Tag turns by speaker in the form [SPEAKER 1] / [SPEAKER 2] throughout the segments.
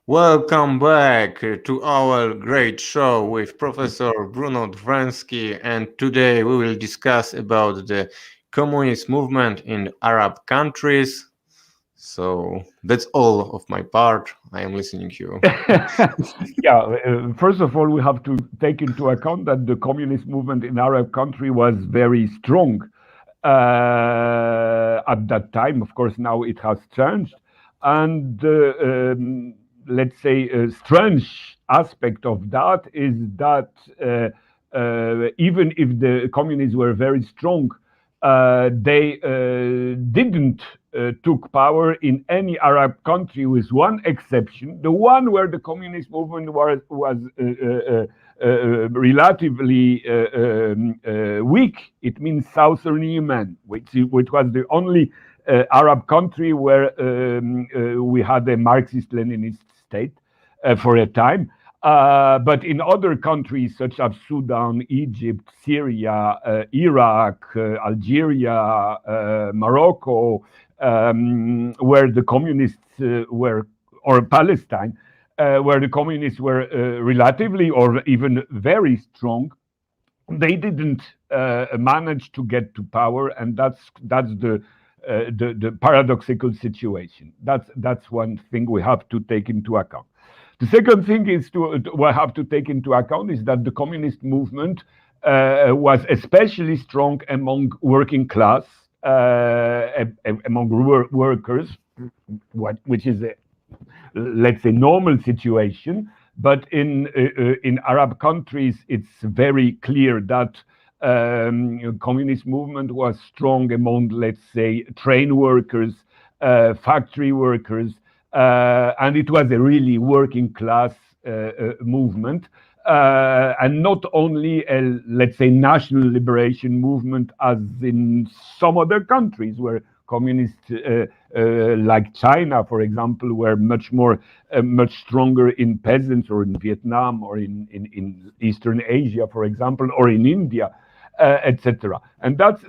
[SPEAKER 1] Welcome back to our great show with Professor Bruno Drweski, and today we will discuss about the communist movement in Arab countries. So that's all of my part. I am listening to you.
[SPEAKER 2] Yeah, first of all, we have to take into account that the communist movement in Arab country was very strong at that time. Of course, now it has changed, and let's say a strange aspect of that is that even if the communists were very strong, they didn't took power in any Arab country, with one exception, the one where the communist movement was relatively weak. It means Southern Yemen, which was the only Arab country where we had a Marxist-Leninist state for a time. But in other countries such as Sudan, Egypt, Syria, Iraq, Algeria, Morocco, where the communists were, or Palestine, where the communists were relatively or even very strong, they didn't manage to get to power, and that's the paradoxical situation. That's one thing we have to take into account. The second thing is we have to take into account is that the communist movement was especially strong among working class, among workers, which is a, let's say, normal situation. But in Arab countries, it's very clear that communist movement was strong among, let's say, train workers, factory workers, and it was a really working class movement, and not only a, let's say, national liberation movement as in some other countries where communists like China, for example, were much stronger in peasants, or in Vietnam, or in Eastern Asia, for example, or in India, etc. And that's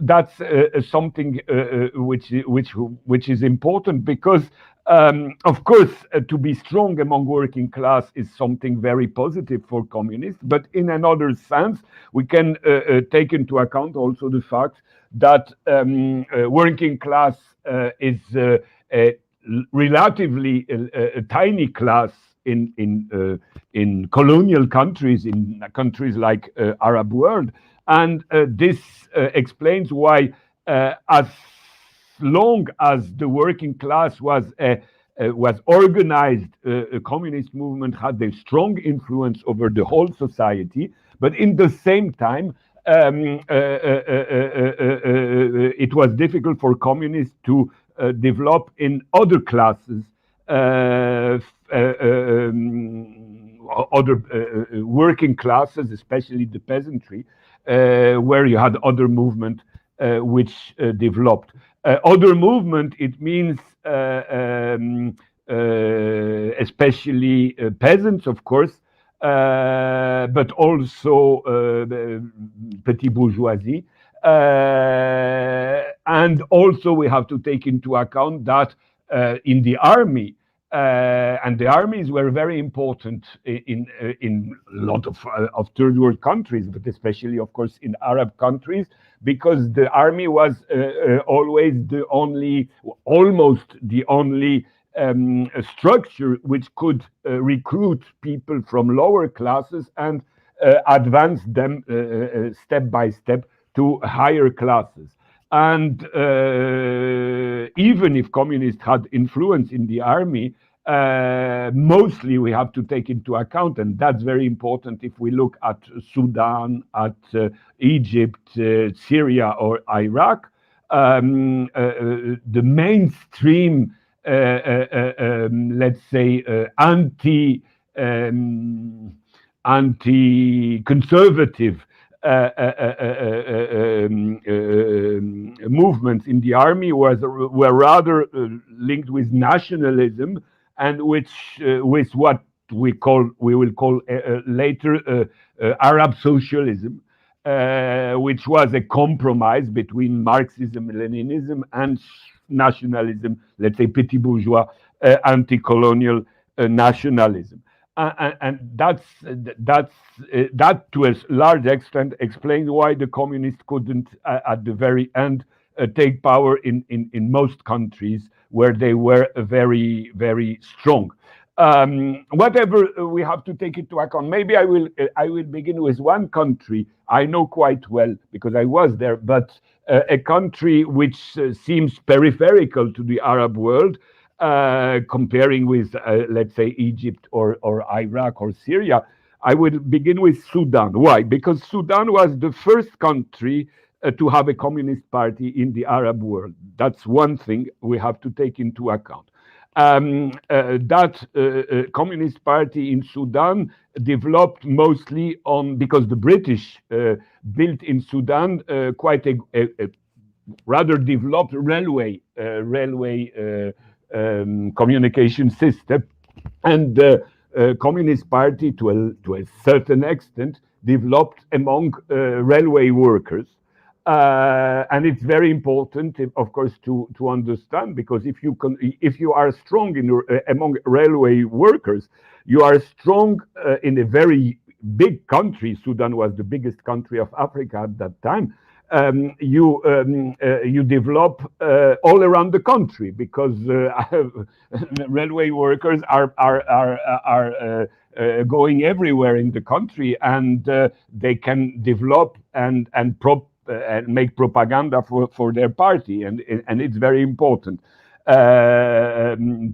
[SPEAKER 2] something which is important, because of course, to be strong among working class is something very positive for communists. But in another sense, we can take into account also the fact that working class is a relatively a tiny class in colonial countries, in countries like Arab world, and this explains why, as long as the working class was organized, a communist movement had a strong influence over the whole society. But in the same time, it was difficult for communists to develop in other classes, other working classes, especially the peasantry, where you had other movement which developed. Other movement, it means especially peasants, of course, but also petit bourgeoisie. And also we have to take into account that in the army, and the armies were very important in a lot of third world countries, but especially, of course, in Arab countries, because the army was always almost the only structure which could recruit people from lower classes and advance them step by step to higher classes. And even if communists had influence in the army, mostly we have to take into account, and that's very important if we look at Sudan, at Egypt, Syria, or Iraq. The mainstream, let's say, anti-conservative movements in the army were rather linked with nationalism, and with what we will call later Arab socialism, which was a compromise between Marxism, Leninism, and nationalism, let's say petit bourgeois, anti-colonial nationalism. And that to a large extent explains why the communists couldn't, at the very end, take power in most countries where they were very, very strong. Whatever we have to take into account. Maybe I will begin with one country I know quite well because I was there, but a country which seems peripheral to the Arab world, comparing with, let's say, Egypt or Iraq or Syria. I will begin with Sudan. Why? Because Sudan was the first country to have a communist party in the Arab world. That's one thing we have to take into account. That communist party in Sudan developed mostly on, because the British built in Sudan quite a rather developed railway communication system, and the Communist Party, to a certain extent, developed among railway workers. And it's very important, of course, to understand, because if you are strong among railway workers, you are strong in a very big country. Sudan was the biggest country of Africa at that time. You develop all around the country, because railway workers are going everywhere in the country, and they can develop and make propaganda for their party, and it's very important to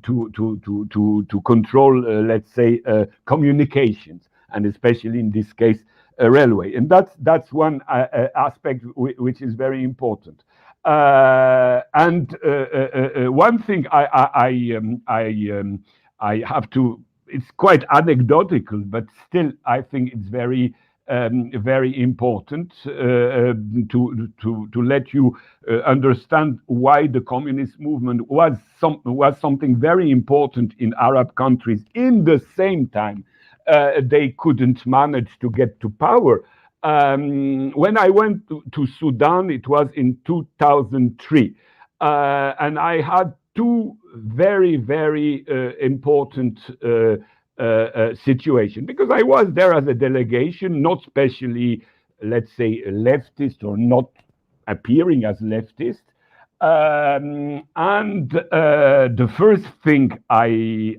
[SPEAKER 2] control, let's say, communications, and especially in this case, a railway, and that's one aspect which is very important. And one thing I have to. It's quite anecdotal, but still, I think it's very important to let you understand why the communist movement was something very important in Arab countries. In the same time, they couldn't manage to get to power. When I went to Sudan, it was in 2003, and I had two very, very important situation, because I was there as a delegation, not specially, let's say, leftist, or not appearing as leftist. And the first thing I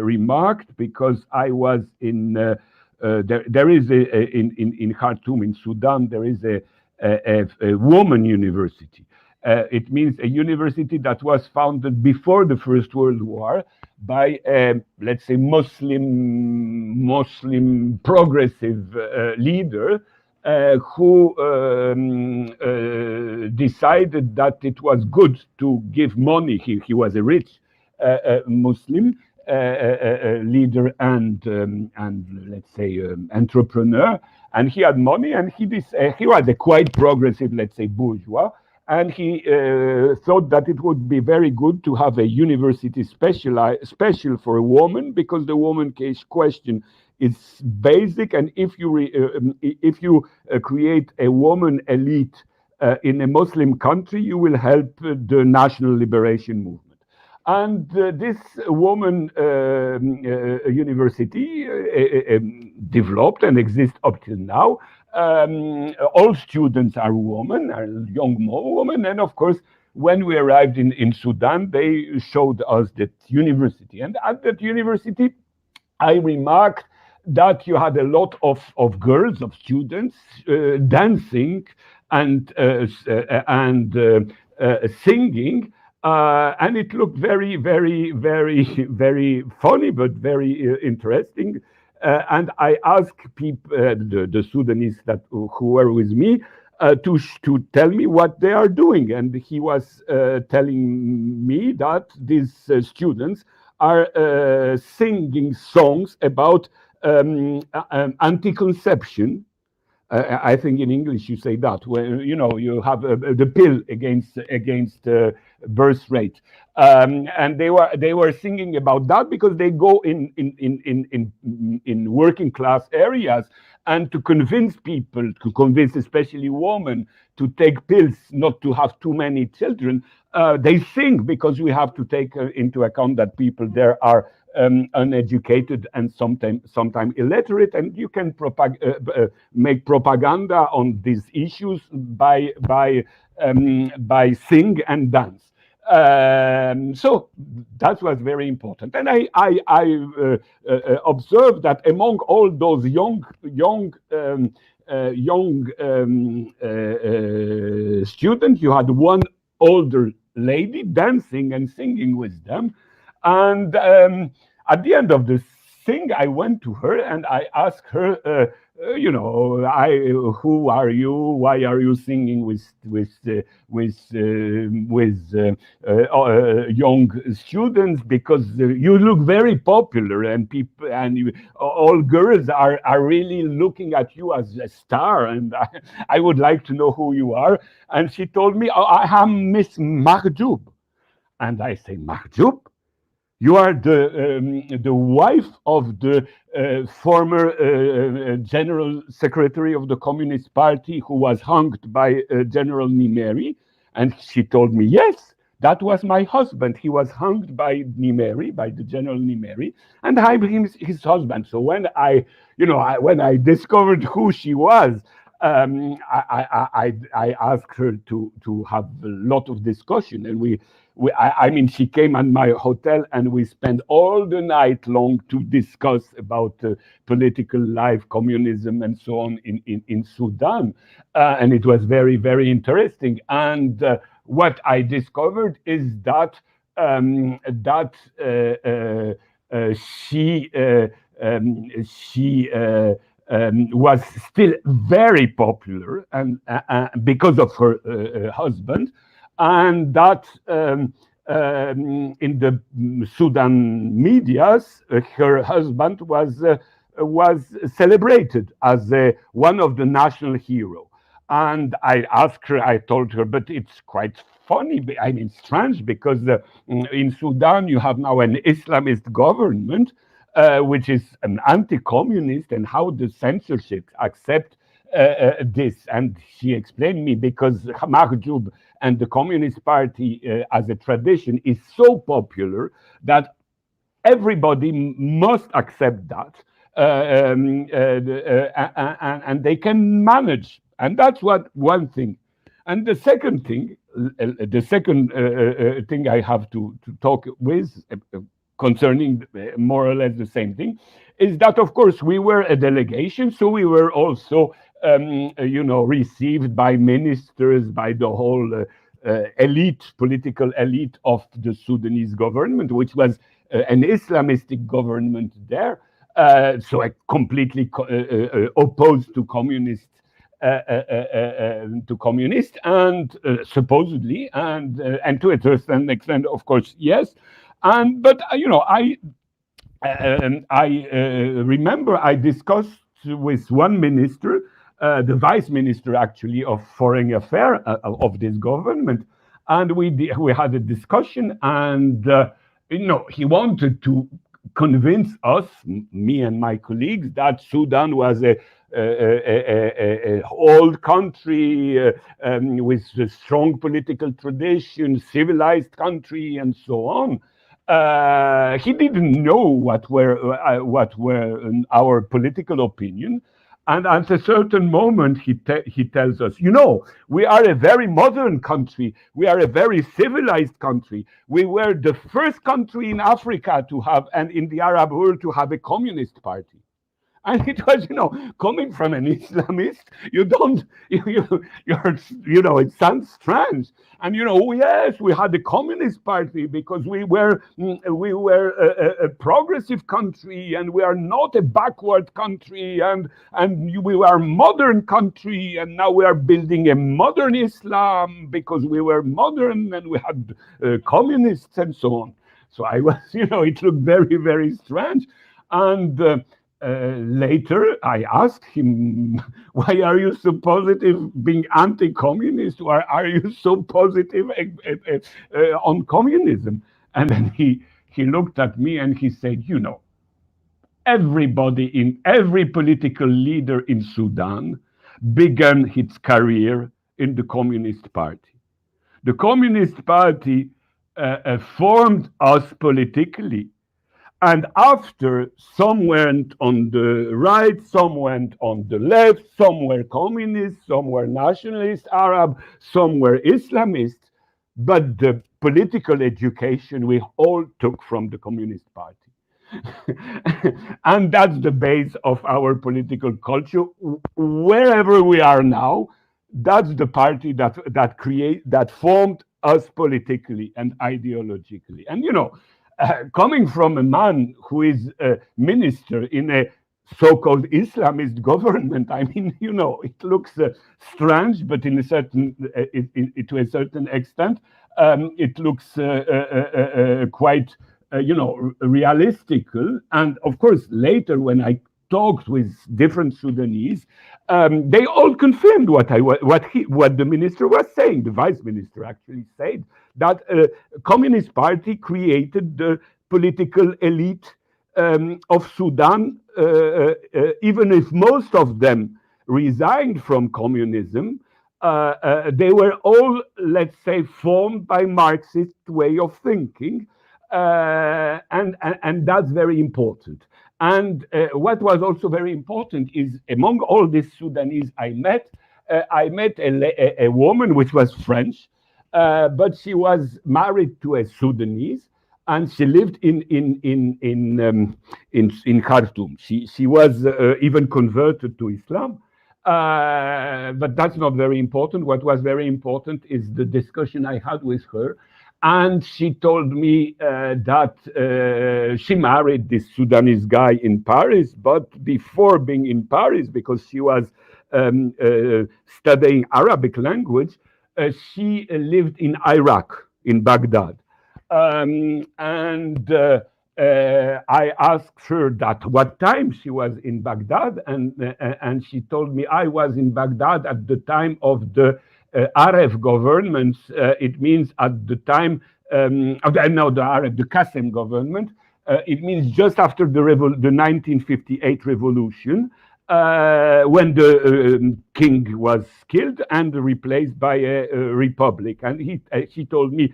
[SPEAKER 2] remarked, because I was in there is in Khartoum in Sudan, there is a woman university. It means a university that was founded before the First World War by a, let's say, Muslim progressive leader who decided that it was good to give money. He was a rich Muslim leader and let's say entrepreneur, and he had money, and he was a quite progressive, let's say, bourgeois. And he thought that it would be very good to have a university special for a woman, because the woman case question is basic. And if you create a woman elite in a Muslim country, you will help the national liberation movement. And this woman university developed and exists up till now. All students are women, are young women, and of course, when we arrived in Sudan, they showed us that university. And at that university, I remarked that you had a lot of girls, of students, dancing and singing. And it looked very, very, very, very funny, but very interesting. And I asked people, the Sudanese who were with me, to tell me what they are doing. And he was telling me that these students are singing songs about anti-conception. I think in English you say that, when you have the pill against birth rate. And they were singing about that because they go in working class areas, and to convince people, to convince especially women to take pills, not to have too many children, they sing, because we have to take into account that people there are uneducated and sometimes illiterate, and you can make propaganda on these issues by sing and dance. So that was very important, and I observed that among all those young students, you had one older lady dancing and singing with them, and at the end of the thing, I went to her and I asked her, who are you? Why are you singing with young students? Because you look very popular, and people and all girls are really looking at you as a star, and I would like to know who you are. And she told me, oh, I am Miss Mahjoub. And I say, Mahjoub? You are the wife of the former general secretary of the Communist Party, who was hanged by General Nimeri? And she told me, yes, that was my husband. He was hanged by Nimeri, by the General Nimeri, and I'm his husband. So when I discovered who she was, I asked her to have a lot of discussion, and I mean, she came at my hotel, and we spent all the night long to discuss about political life, communism, and so on in Sudan, and it was very, very interesting. And what I discovered is that she was still very popular, and because of her husband, and that in the Sudan medias, her husband was celebrated as one of the national hero. And I asked her, I told her, but it's quite funny, I mean, strange, because in Sudan you have now an Islamist government, which is an anti-communist, and how the censorship accept this. And she explained me, because Mahjoub and the Communist Party as a tradition is so popular that everybody must accept that, and they can manage. And that's one thing. And the second thing I have to talk with, concerning more or less the same thing, is that, of course, we were a delegation, so we were also received by ministers, by the whole political elite of the Sudanese government, which was an Islamistic government there, so I completely opposed to communists, and supposedly, and to a certain extent, of course, yes. But I remember I discussed with one minister, the vice minister actually of foreign affairs of this government, and we had a discussion, and he wanted to convince us, me and my colleagues, that Sudan was a old country with a strong political tradition, civilized country, and so on. He didn't know what were our political opinion, and at a certain moment he tells us, we are a very modern country, we are a very civilized country. We were the first country in Africa to have, and in the Arab world, to have a communist party. And it was, coming from an Islamist, it sounds strange. And, yes, we had the Communist Party because we were a progressive country, and we are not a backward country, and we were a modern country, and now we are building a modern Islam because we were modern, and we had communists and so on. So I was, it looked very, very strange. And Later, I asked him, "Why are you so positive being anti-communist? Why are you so positive on communism?" And then he looked at me and he said, "You know, every political leader in Sudan began his career in the Communist Party. The Communist Party formed us politically, and after some went on the right, some went on the left, some were communist, some were nationalist Arab, some were Islamist, but the political education we all took from the Communist Party." And that's the base of our political culture. Wherever we are now, that's the party that formed us politically and ideologically. And coming from a man who is a minister in a so-called Islamist government, I mean, it looks strange, but in a certain, to a certain extent, it looks quite, realistical. And of course, later when I talked with different Sudanese, they all confirmed what the minister was saying. The vice minister actually said that Communist Party created the political elite of Sudan, even if most of them resigned from communism. They were all, let's say, formed by Marxist way of thinking, and that's very important. And what was also very important is, among all these Sudanese I met a woman which was French, but she was married to a Sudanese, and she lived in Khartoum. She was even converted to Islam. But that's not very important. What was very important is the discussion I had with her. And she told me that she married this Sudanese guy in Paris, but before being in Paris, because she was studying Arabic language, she lived in Iraq, in Baghdad. I asked her that what time she was in Baghdad, and she told me, "I was in Baghdad at the time of the Arab government." It means at the time the Qasem government. It means just after the 1958 revolution, when the king was killed and replaced by a republic. And she told me,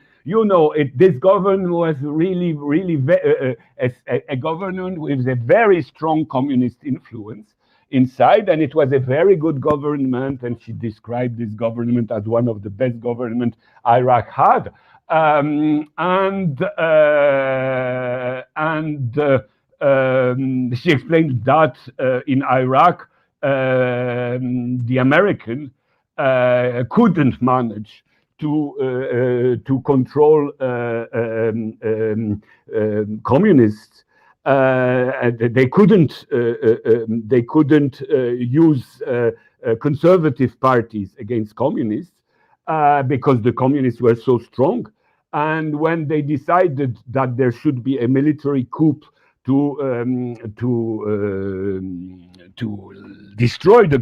[SPEAKER 2] this government was really, really a government with a very strong communist influence inside, and it was a very good government. And she described this government as one of the best governments Iraq had. She explained that in Iraq, the Americans couldn't manage to control communists. They couldn't use conservative parties against communists because the communists were so strong. And when they decided that there should be a military coup to destroy the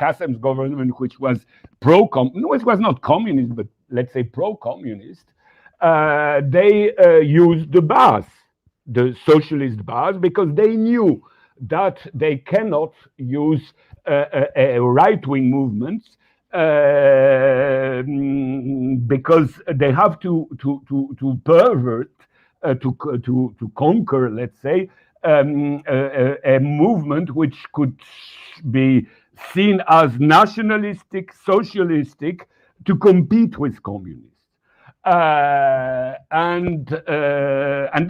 [SPEAKER 2] Qassem's government, which was it was not communist, but let's say pro-communist, they used the socialist Ba'ath, because they knew that they cannot use a right-wing movement because they have to pervert, to conquer, let's say, a movement which could be seen as nationalistic, socialistic, to compete with communists. And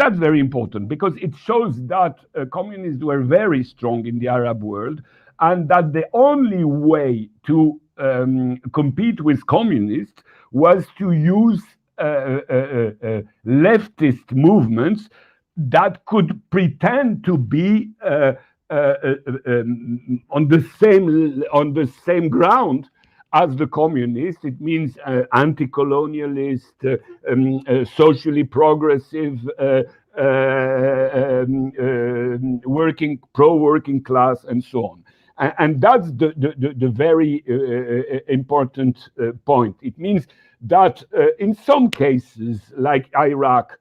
[SPEAKER 2] that's very important, because it shows that communists were very strong in the Arab world, and that the only way to compete with communists was to use leftist movements that could pretend to be on the same ground as the communists. It means anti-colonialist, pro-working class, and so on. And that's the very important point. It means that in some cases, like Iraq,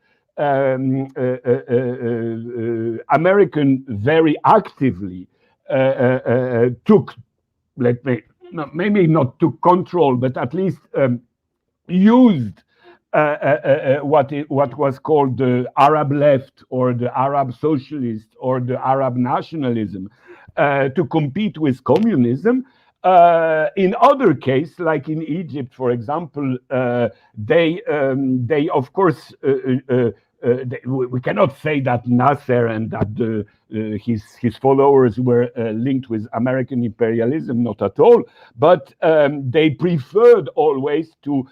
[SPEAKER 2] American very actively took, let me, maybe not took control, but at least used what was called the Arab left or the Arab socialist or the Arab nationalism to compete with communism. In other cases, like in Egypt, for example, they of course we cannot say that Nasser and that his followers were linked with American imperialism, not at all. But they preferred always to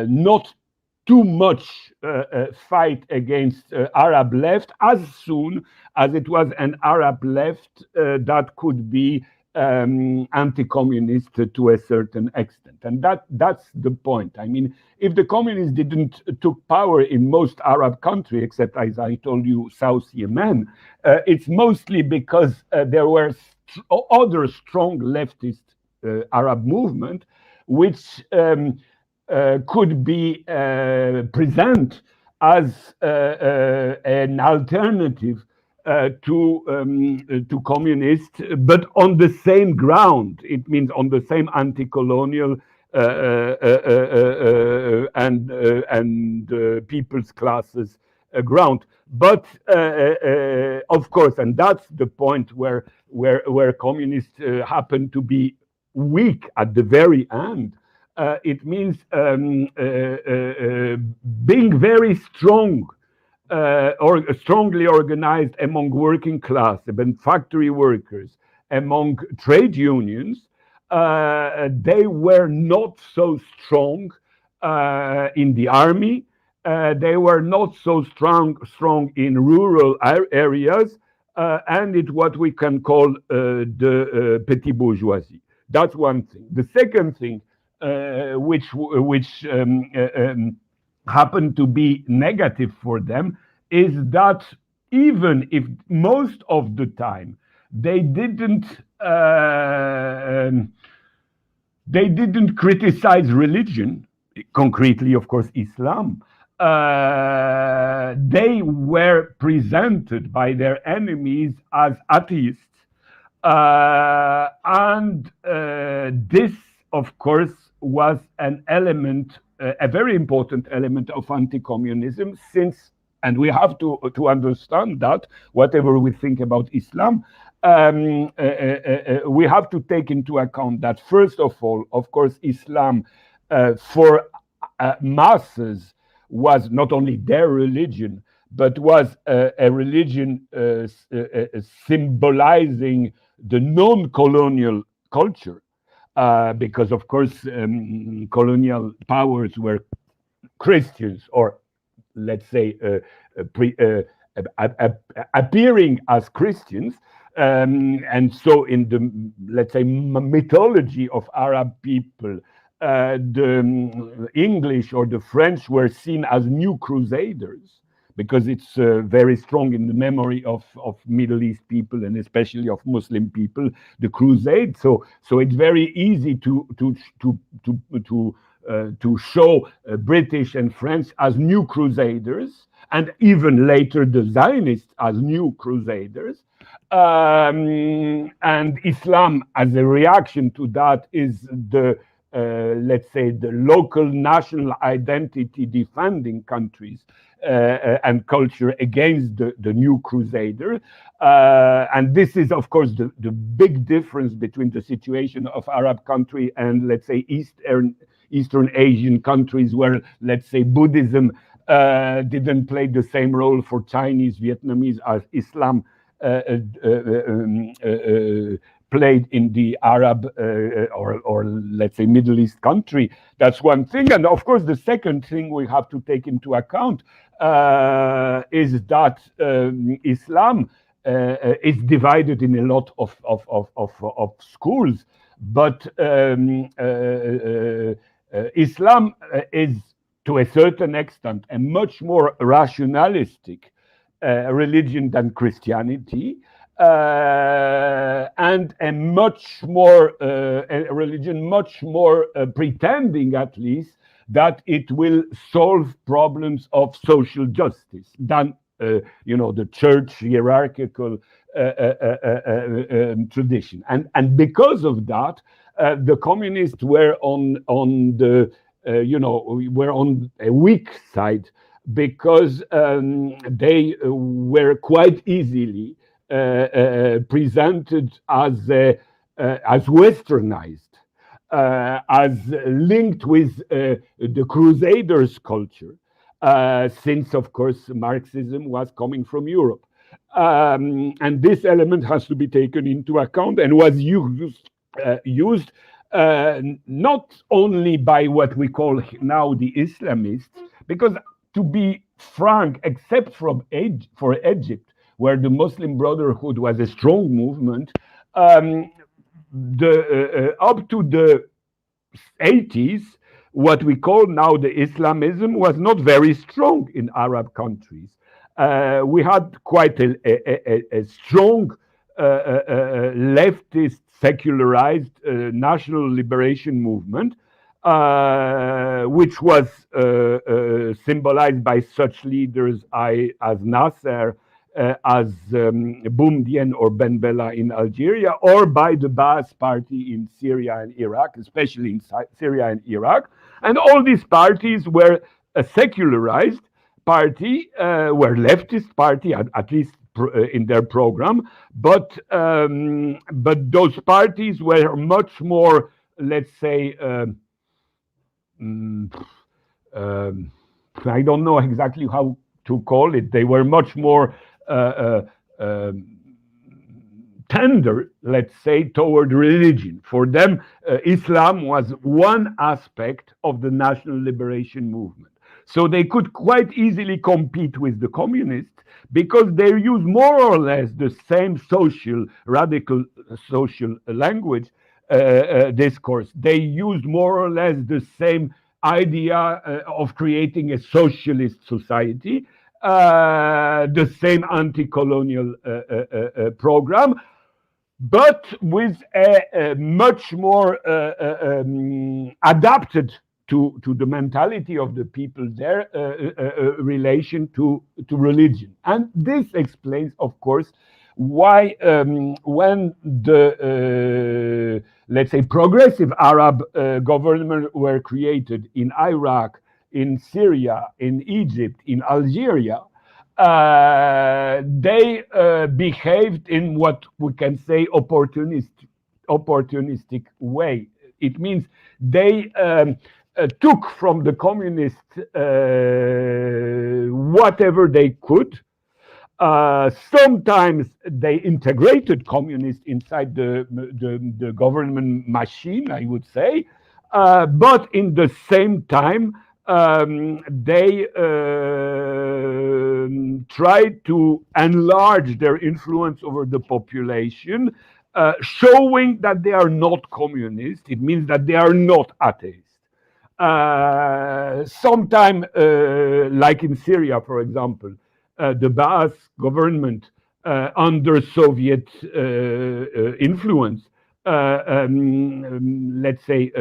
[SPEAKER 2] not too much fight against Arab left as soon as it was an Arab left that could be anti-communist to a certain extent. And that's the point. I mean, if the communists didn't took power in most Arab countries, except, as I told you, South Yemen, it's mostly because there were other strong leftist Arab movement which could be present as an alternative to communists, but on the same ground. It means on the same anti-colonial and people's classes ground. But of course, and that's the point where communists happen to be weak at the very end. It means being very strong or strongly organized among working class, among factory workers, among trade unions. They were not so strong in the army. They were not so strong in rural areas, and it's what we can call the petit bourgeoisie. That's one thing. The second thing, which happened to be negative for them, is that even if most of the time they didn't criticize religion, concretely, of course, Islam, they were presented by their enemies as atheists. And this, of course, was an element, a very important element of anti-communism, since, and we have to understand that, whatever we think about Islam, we have to take into account that, first of all, of course, Islam for masses was not only their religion, but was a religion symbolizing the non-colonial culture, because, of course, colonial powers were Christians, or let's say appearing as Christians. And so in the, let's say, mythology of Arab people, the English or the French were seen as new crusaders, because it's very strong in the memory of Middle East people, and especially of Muslim people, the crusade. So it's very easy to show British and French as new crusaders, and even later the Zionists as new crusaders. And Islam, as a reaction to that, is the let's say the local national identity defending countries and culture against the new crusader. And this is, of course, the big difference between the situation of Arab country and, let's say, Eastern Asian countries, where, let's say, Buddhism didn't play the same role for Chinese, Vietnamese as Islam played in the Arab or let's say Middle East country. That's one thing. And of course, the second thing we have to take into account is that Islam is divided in a lot of schools, but Islam is, to a certain extent, a much more rationalistic religion than Christianity, and a religion much more pretending, at least, that it will solve problems of social justice than the church hierarchical tradition. And because of that, the communists were on the were on a weak side, because they were quite easily presented as westernized, as linked with the Crusaders culture, since, of course, Marxism was coming from Europe. And this element has to be taken into account, and was used not only by what we call now the Islamists, because, to be frank, except for Egypt, where the Muslim Brotherhood was a strong movement, up to the 80s, what we call now the Islamism was not very strong in Arab countries. We had quite a strong leftist, secularized national liberation movement, which was symbolized by such leaders as Nasser, as Boumediene or Ben Bella in Algeria, or by the Baas Party in Syria and Iraq, especially in Syria and Iraq. And all these parties were a secularized party, were leftist party, at least in their program, but those parties were much more, let's say, I don't know exactly how to call it. They were much more tender, let's say, toward religion. For them, Islam was one aspect of the national liberation movement. So they could quite easily compete with the communists, because they use more or less the same radical social language, discourse. They used more or less the same idea of creating a socialist society, the same anti-colonial program, but with a much more adapted to the mentality of the people there, relation to religion. And this explains, of course, why when the, let's say, progressive Arab governments were created in Iraq, in Syria, in Egypt, in Algeria, they behaved in what we can say opportunistic way. It means they took from the communists whatever they could. Sometimes they integrated communists inside the government machine, I would say, but in the same time, they tried to enlarge their influence over the population, showing that they are not communist. It means that they are not atheists. Sometime, like in Syria, for example, the Baas government under Soviet influence, let's say,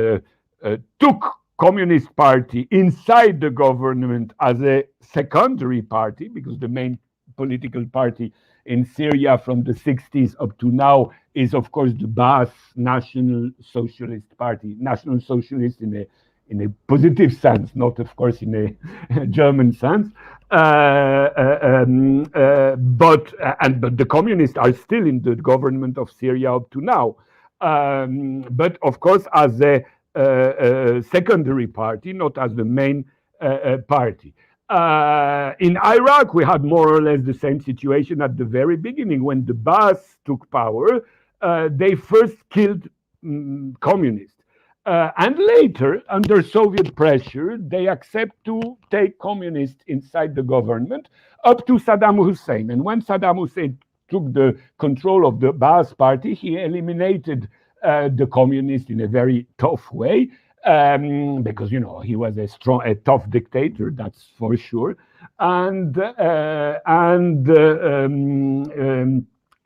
[SPEAKER 2] took Communist Party inside the government as a secondary party, because the main political party in Syria from the 60s up to now is, of course, the Baas National Socialist Party, National Socialist in a positive sense, not, of course, in a German sense. But the communists are still in the government of Syria up to now. But of course, as a secondary party, not as the main party. In Iraq, we had more or less the same situation at the very beginning. When the Baas took power, they first killed communists. And later, under Soviet pressure, they accept to take communists inside the government, up to Saddam Hussein. And when Saddam Hussein took the control of the Baas Party, he eliminated the communists in a very tough way, because he was a tough dictator, that's for sure. and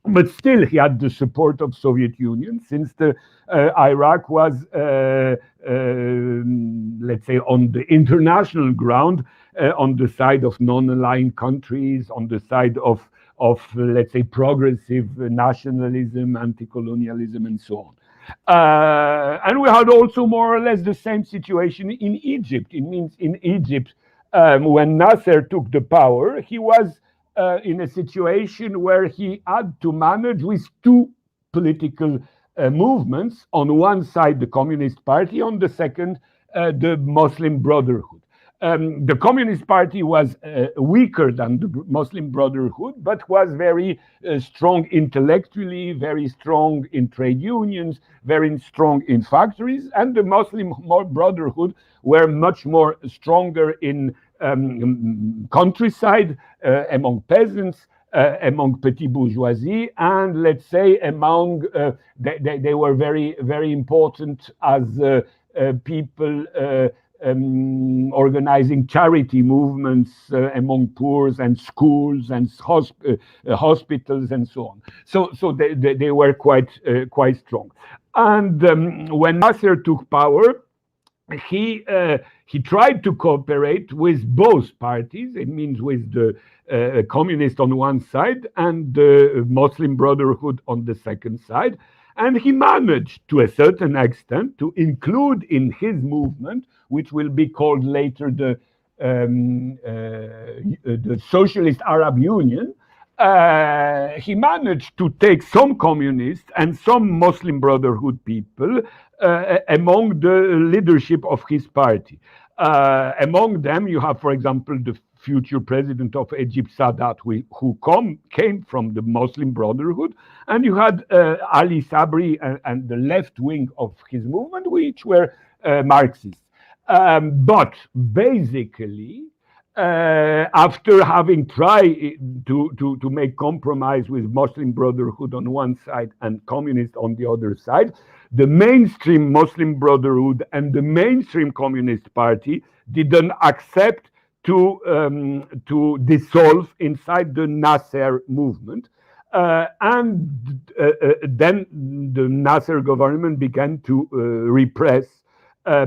[SPEAKER 2] but still he had the support of Soviet Union, since the Iraq was, let's say, on the international ground, on the side of non-aligned countries, on the side of let's say progressive nationalism, anti-colonialism, and so on. And we had also more or less the same situation in Egypt. It means in Egypt, when Nasser took the power, he was in a situation where he had to manage with two political movements. On one side, the Communist Party; on the second, the Muslim Brotherhood. The Communist Party was weaker than the Muslim Brotherhood, but was very strong intellectually, very strong in trade unions, very strong in factories, and the Muslim Brotherhood were much more stronger in countryside, among peasants, among petit bourgeoisie, and let's say among they were very important as people organizing charity movements among poor, and schools and hospitals and so on. So they were quite strong. And when Nasser took power, he tried to cooperate with both parties. It means with the communist on one side and the Muslim Brotherhood on the second side. And he managed, to a certain extent, to include in his movement, which will be called later the Socialist Arab Union, he managed to take some communists and some Muslim Brotherhood people among the leadership of his party. Among them, you have, for example, the future president of Egypt, Sadat, who came from the Muslim Brotherhood, and you had Ali Sabri and the left wing of his movement, which were Marxists. But basically, after having tried to make compromise with Muslim Brotherhood on one side and communist on the other side, the mainstream Muslim Brotherhood and the mainstream Communist Party didn't accept to dissolve inside the Nasser movement. And then the Nasser government began to repress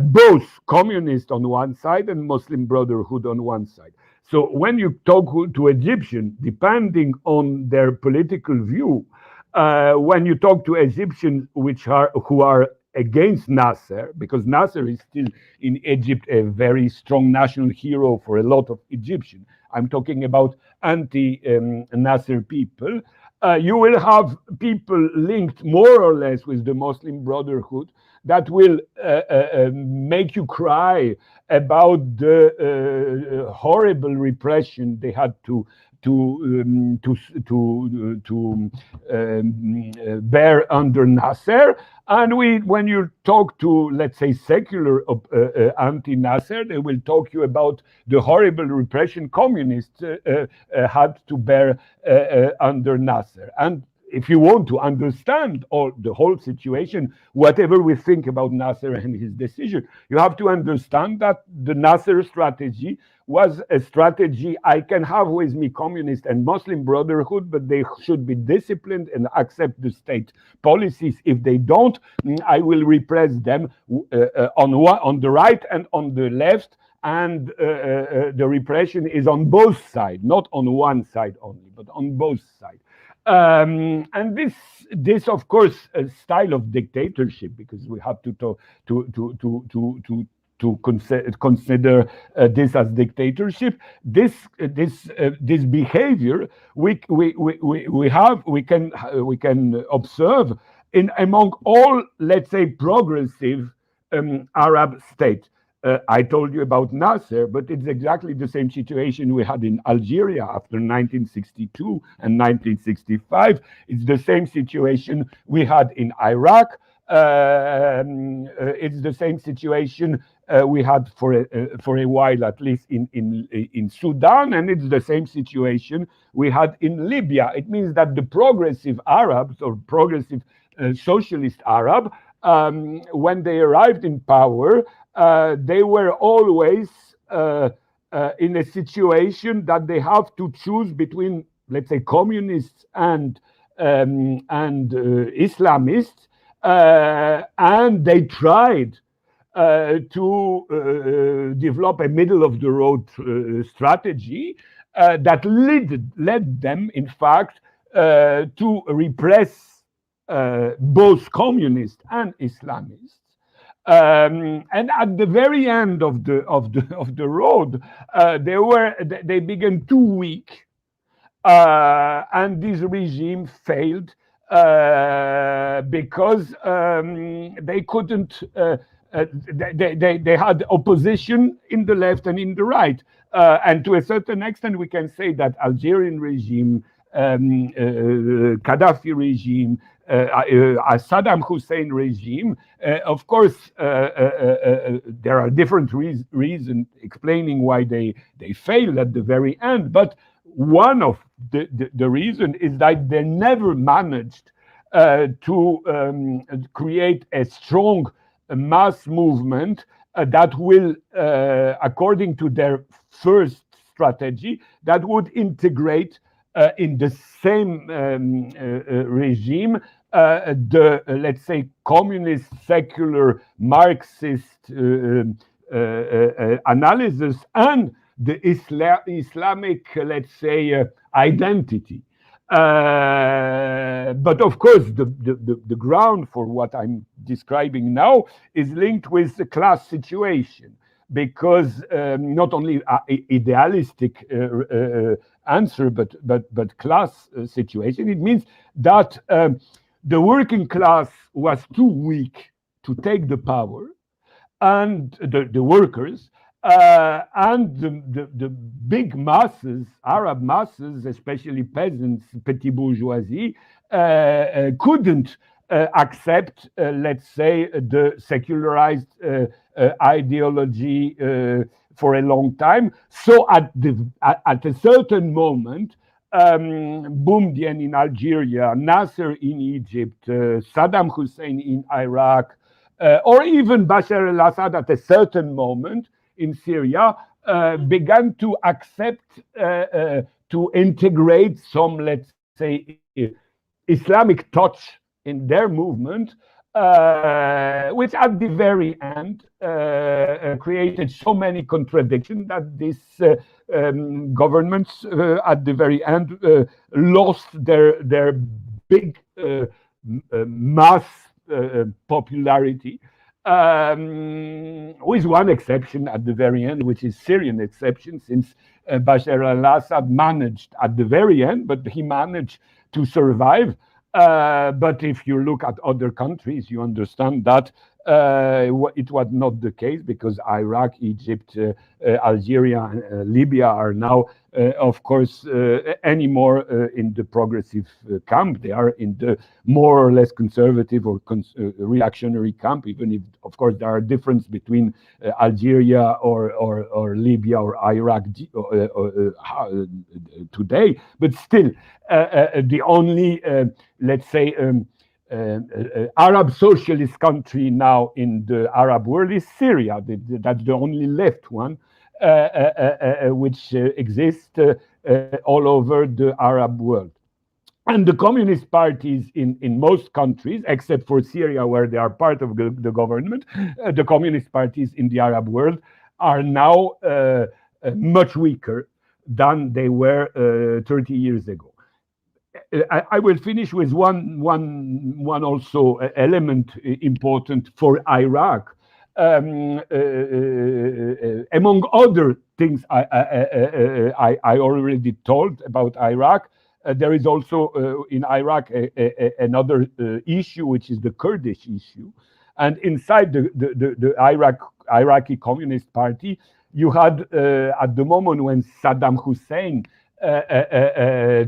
[SPEAKER 2] both communists on one side and Muslim Brotherhood on one side. So when you talk to Egyptians, depending on their political view, when you talk to Egyptians who are against Nasser, because Nasser is still in Egypt a very strong national hero for a lot of Egyptians. I'm talking about anti-Nasser people. You will have people linked more or less with the Muslim Brotherhood that will make you cry about the horrible repression they had to bear under Nasser. And when you talk to, let's say, secular anti-Nasser, they will talk you about the horrible repression communists had to bear under Nasser. And if you want to understand the whole situation, whatever we think about Nasser and his decision, you have to understand that the Nasser strategy was a strategy: I can have with me communist and Muslim Brotherhood, but they should be disciplined and accept the state policies. If they don't, I will repress them on the right and on the left. And the repression is on both sides, not on one side only, but on both sides. And this, of course, a style of dictatorship, because we have to consider this as dictatorship. This behavior we can observe among all, let's say, progressive Arab states. I told you about Nasser, but it's exactly the same situation we had in Algeria after 1962 and 1965. It's the same situation we had in Iraq. It's the same situation we had for a while, at least in Sudan, and it's the same situation we had in Libya. It means that the progressive Arabs, or progressive socialist Arab, when they arrived in power, they were always in a situation that they have to choose between, let's say, communists and Islamists, and they tried to develop a middle of the road strategy that led them, in fact, to repress both communists and Islamists. And at the very end of the road, they began too weak, and this regime failed because they couldn't. They had opposition in the left and in the right, and to a certain extent, we can say that Algerian regime, Gaddafi regime, Saddam Hussein regime. Of course, there are different reasons explaining why they failed at the very end, but one of the reason is that they never managed to create a strong mass movement that will, according to their first strategy, that would integrate in the same regime the, let's say, communist, secular, Marxist analysis and the Islamic, let's say, identity. But of course, the ground for what I'm describing now is linked with the class situation, because not only idealistic answer, but class situation. It means that the working class was too weak to take the power, and the workers, and the big masses, Arab masses, especially peasants, petit bourgeoisie, couldn't accept, let's say, the secularized ideology for a long time. So at a certain moment, Boumediene in Algeria, Nasser in Egypt, Saddam Hussein in Iraq, or even Bashar al-Assad at a certain moment in Syria, began to accept, to integrate some, let's say, Islamic touch in their movement, which at the very end created so many contradictions that these governments at the very end lost their big mass popularity, with one exception at the very end, which is Syrian exception, since Bashar al-Assad managed at the very end, but he managed to survive. But if you look at other countries, you understand that it was not the case, because Iraq, Egypt, Algeria, and Libya are now, of course, anymore in the progressive camp. They are in the more or less conservative or reactionary camp, even if, of course, there are differences between Algeria or Libya or Iraq today. But still, the only, let's say, Arab socialist country now in the Arab world is Syria. That's the only left one, which exists all over the Arab world. And the communist parties in most countries, except for Syria, where they are part of the government, the communist parties in the Arab world are now much weaker than they were 30 years ago. I will finish with one also element important for Iraq. Among other things I already told about Iraq, there is also in Iraq another issue, which is the Kurdish issue. And inside the Iraqi Communist Party, you had, at the moment when Saddam Hussein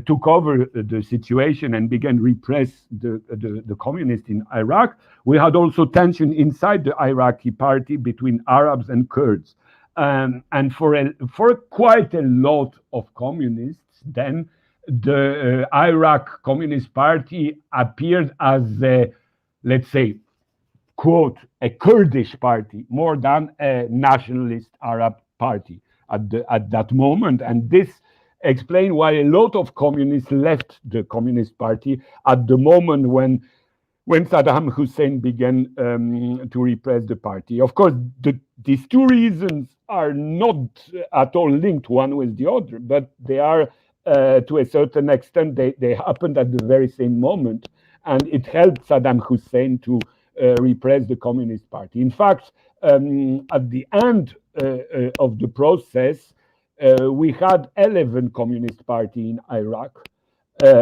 [SPEAKER 2] took over the situation and began repress the communists in Iraq, we had also tension inside the Iraqi party between Arabs and Kurds. And for quite a lot of communists, then the Iraq Communist Party appeared as a, let's say, quote, a Kurdish party more than a nationalist Arab party. at that moment, and this explains why a lot of communists left the Communist Party at the moment when Saddam Hussein began to repress the party. Of course, these two reasons are not at all linked one with the other, but they are, to a certain extent, they happened at the very same moment, and it helped Saddam Hussein to repress the Communist Party. In fact, at the end of the process, we had 11 Communist Party in Iraq.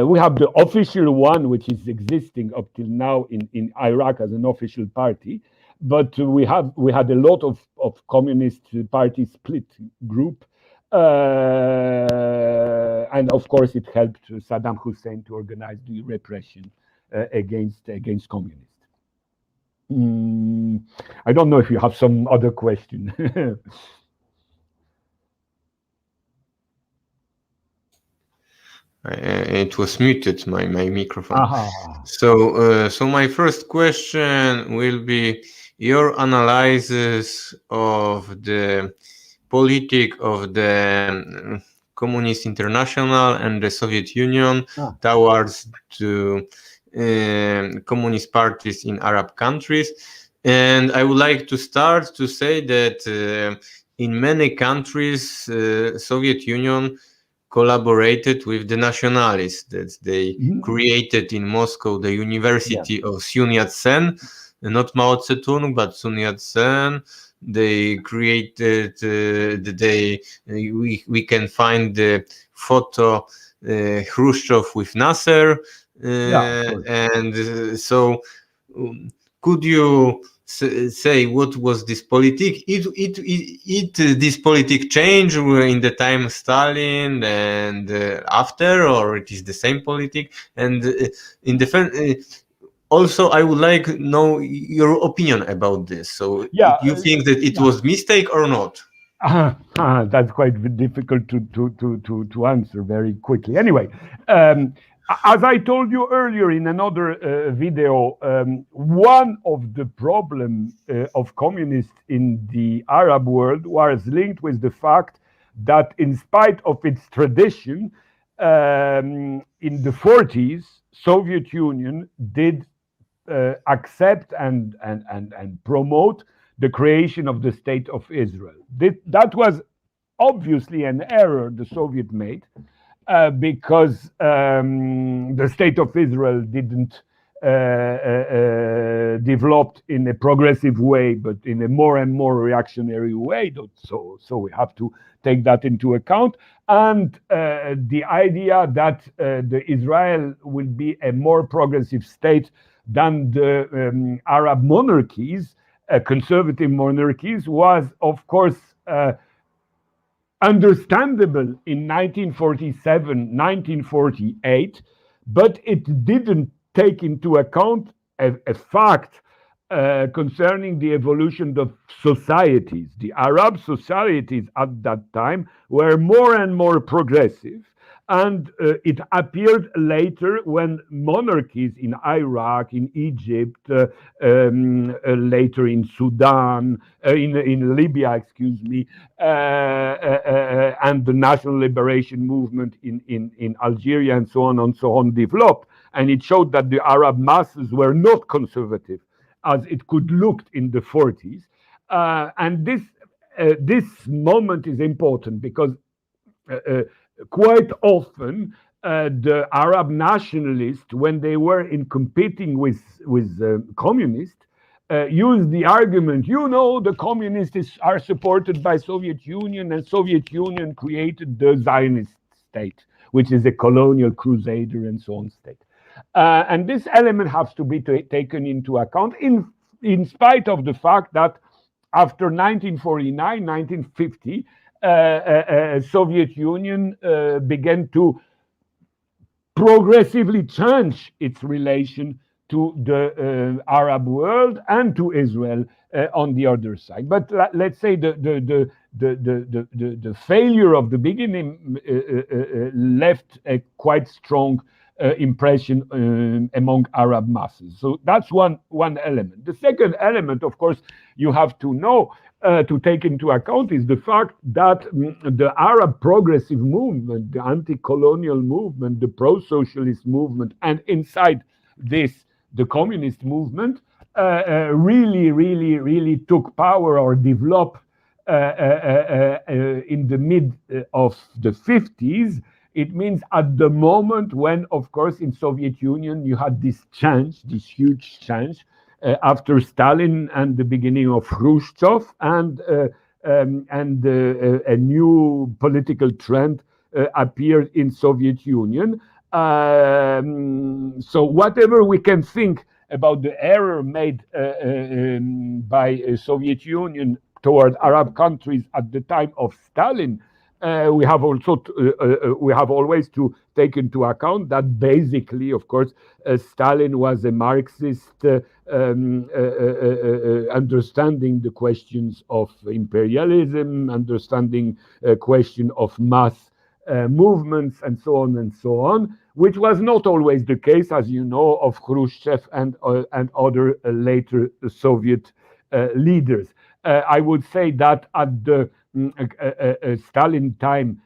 [SPEAKER 2] We have the official one, which is existing up till now in Iraq as an official party, but we had a lot of Communist Party split group, and of course it helped Saddam Hussein to organize the repression against communists. I don't know if you have some other question.
[SPEAKER 1] It was muted, my microphone.
[SPEAKER 2] Aha.
[SPEAKER 1] So my first question will be your analysis of the politic of the Communist International and the Soviet Union towards the communist parties in Arab countries. And I would like to start to say that in many countries, Soviet Union collaborated with the nationalists, that they created in Moscow the University of Sun Yat-sen, not Mao Zedong, but Sun Yat-sen. They created, we can find the photo Khrushchev with Nasser. And so could you say what was this politic? This politic change in the time of Stalin and after, or it is the same politic? And in defense, also I would like to know your opinion about this. So you think that it was mistake or not?
[SPEAKER 2] That's quite difficult to answer very quickly. Anyway, as I told you earlier in another video, one of the problems of communists in the Arab world was linked with the fact that in spite of its tradition, in the 40s, Soviet Union did accept and promote the creation of the State of Israel. That was obviously an error the Soviet made, because the State of Israel didn't develop in a progressive way, but in a more and more reactionary way. So we have to take that into account. And the idea that the Israel will be a more progressive state than the Arab monarchies, conservative monarchies, was, of course, understandable in 1947, 1948, but it didn't take into account a fact concerning the evolution of societies. The Arab societies at that time were more and more progressive, and it appeared later when monarchies in Iraq, in Egypt, later in Sudan, in Libya, excuse me, and the national liberation movement in Algeria and so on developed. And it showed that the Arab masses were not conservative as it could look in the 40s. And this moment is important because quite often the Arab nationalists, when they were in competing with communists, used the argument, the communists are supported by Soviet Union, and Soviet Union created the Zionist state, which is a colonial crusader and so on state. And this element has to be taken into account in spite of the fact that after 1949, 1950, Soviet Union began to progressively change its relation to the Arab world and to Israel on the other side. But let's say the failure of the beginning left a quite strong impression among Arab masses. So that's one element. The second element, of course, you have to know to take into account is the fact that the Arab progressive movement, the anti-colonial movement, the pro-socialist movement, and inside this, the communist movement, really took power or developed in the mid of the 50s. It means at the moment when, of course, in Soviet Union you had this change, this huge change after Stalin and the beginning of Khrushchev, and a new political trend appeared in Soviet Union. So whatever we can think about the error made by Soviet Union toward Arab countries at the time of Stalin, we have also we have always to take into account that basically, of course, Stalin was a Marxist, understanding the questions of imperialism, understanding question of mass movements, and so on, which was not always the case, as you know, of Khrushchev and other later Soviet leaders. I would say that at the Stalin time,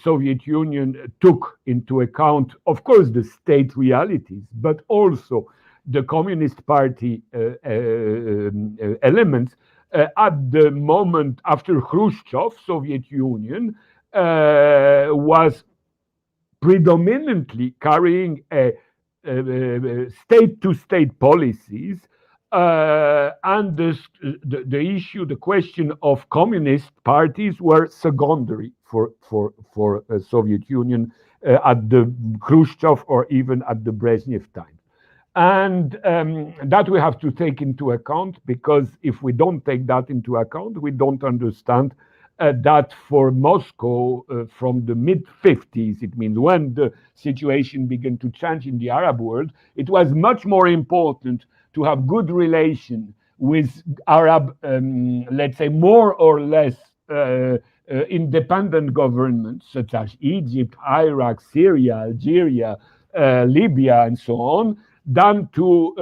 [SPEAKER 2] Soviet Union took into account, of course, the state realities, but also the Communist Party elements. At the moment after Khrushchev, Soviet Union was predominantly carrying a state-to-state policies, and the issue, the question of communist parties were secondary for Soviet Union at the Khrushchev or even at the Brezhnev time. And that we have to take into account, because if we don't take that into account, we don't understand that for Moscow from the mid-50s, it means when the situation began to change in the Arab world, it was much more important to have good relation with Arab, let's say, more or less independent governments such as Egypt, Iraq, Syria, Algeria, Libya, and so on, than to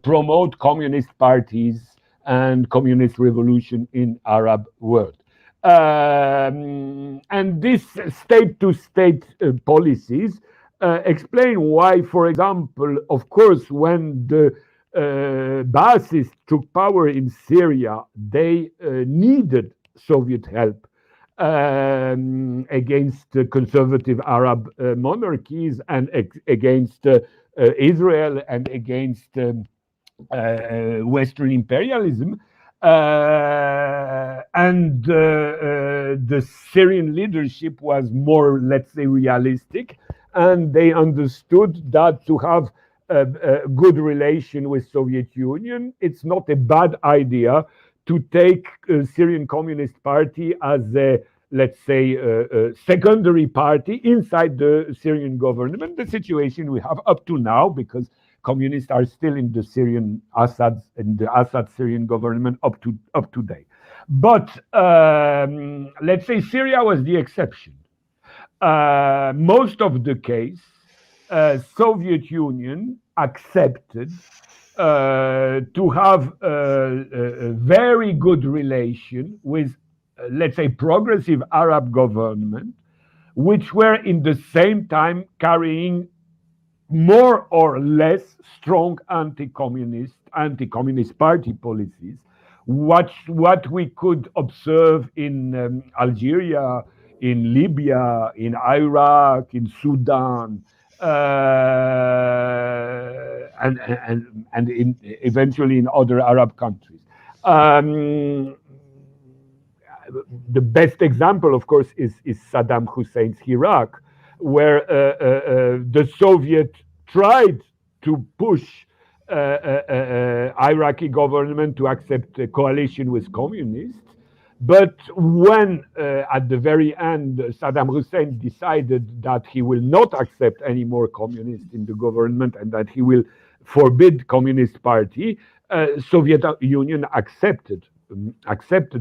[SPEAKER 2] promote communist parties and communist revolution in Arab world. And this state-to-state policies explain why, for example, of course, when the Ba'athists took power in Syria, they needed Soviet help against conservative Arab monarchies and against Israel and against Western imperialism. And the Syrian leadership was more, let's say, realistic, and they understood that to have a good relation with Soviet Union, it's not a bad idea to take Syrian Communist Party as a, let's say, a secondary party inside the Syrian government, the situation we have up to now, because communists are still in the Syrian Assad, in the Assad Syrian government up to date. But let's say Syria was the exception. Most of the case, Soviet Union accepted to have a very good relation with, let's say, progressive Arab government, which were in the same time carrying more or less strong anti-communist party policies. What we could observe in Algeria, in Libya, in Iraq, in Sudan, and eventually in other Arab countries. The best example, of course, is Saddam Hussein's Iraq, where the Soviet tried to push Iraqi government to accept a coalition with communists. But when at the very end Saddam Hussein decided that he will not accept any more communists in the government and that he will forbid Communist Party, Soviet Union accepted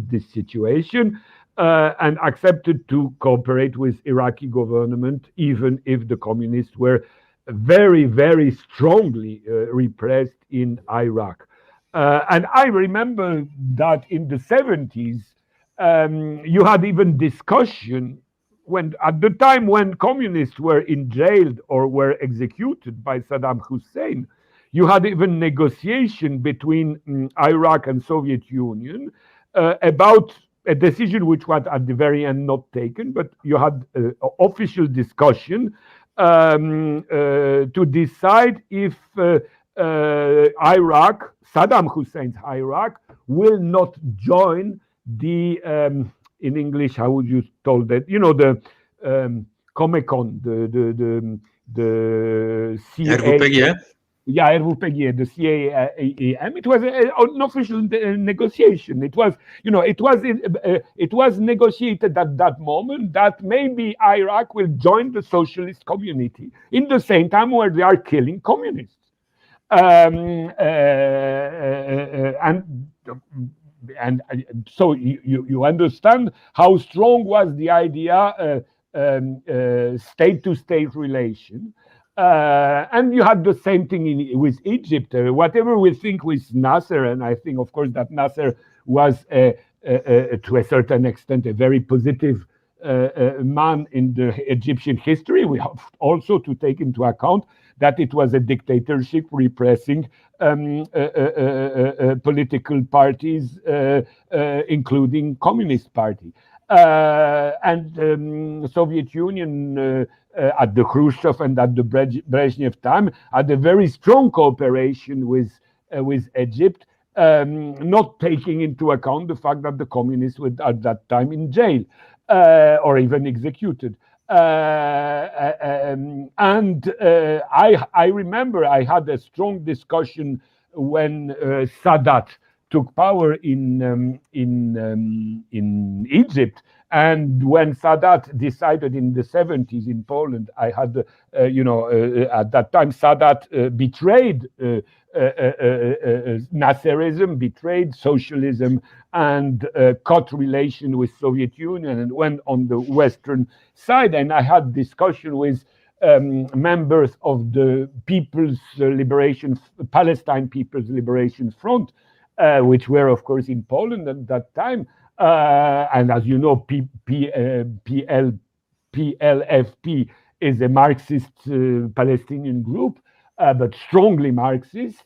[SPEAKER 2] this situation. and accepted to cooperate with Iraqi government, even if the communists were very, very strongly repressed in Iraq. And I remember that in the 70s, you had even discussion when, at the time when communists were in jailed or were executed by Saddam Hussein, you had even negotiation between Iraq and Soviet Union about a decision which was at the very end not taken, but you had official discussion to decide if Iraq, Saddam Hussein's Iraq, will not join the, in English, how would you told that? You know, the Comecon, the CA.
[SPEAKER 1] RWPG?
[SPEAKER 2] Yeah, RWPG, the CAAM. It was an official negotiation. It was, you know, it was negotiated at that moment that maybe Iraq will join the socialist community in the same time where they are killing communists. And so you understand how strong was the idea state-to-state relation. And you had the same thing with Egypt. Whatever we think with Nasser, and I think, of course, that Nasser was, to a certain extent, a very positive man in the Egyptian history. We have also to take into account that it was a dictatorship repressing political parties, including Communist Party. And Soviet Union at the Khrushchev and at the Brezhnev time had a very strong cooperation with Egypt, not taking into account the fact that the communists were at that time in jail or even executed. I remember I had a strong discussion when Sadat took power in Egypt, and when Sadat decided in the 70s in Poland, I had, at that time Sadat betrayed Nasserism, betrayed socialism, and cut relation with Soviet Union and went on the Western side. And I had discussion with members of the Palestine People's Liberation Front, which were, of course, in Poland at that time. And as you know, PLFP is a Marxist Palestinian group, but strongly Marxist.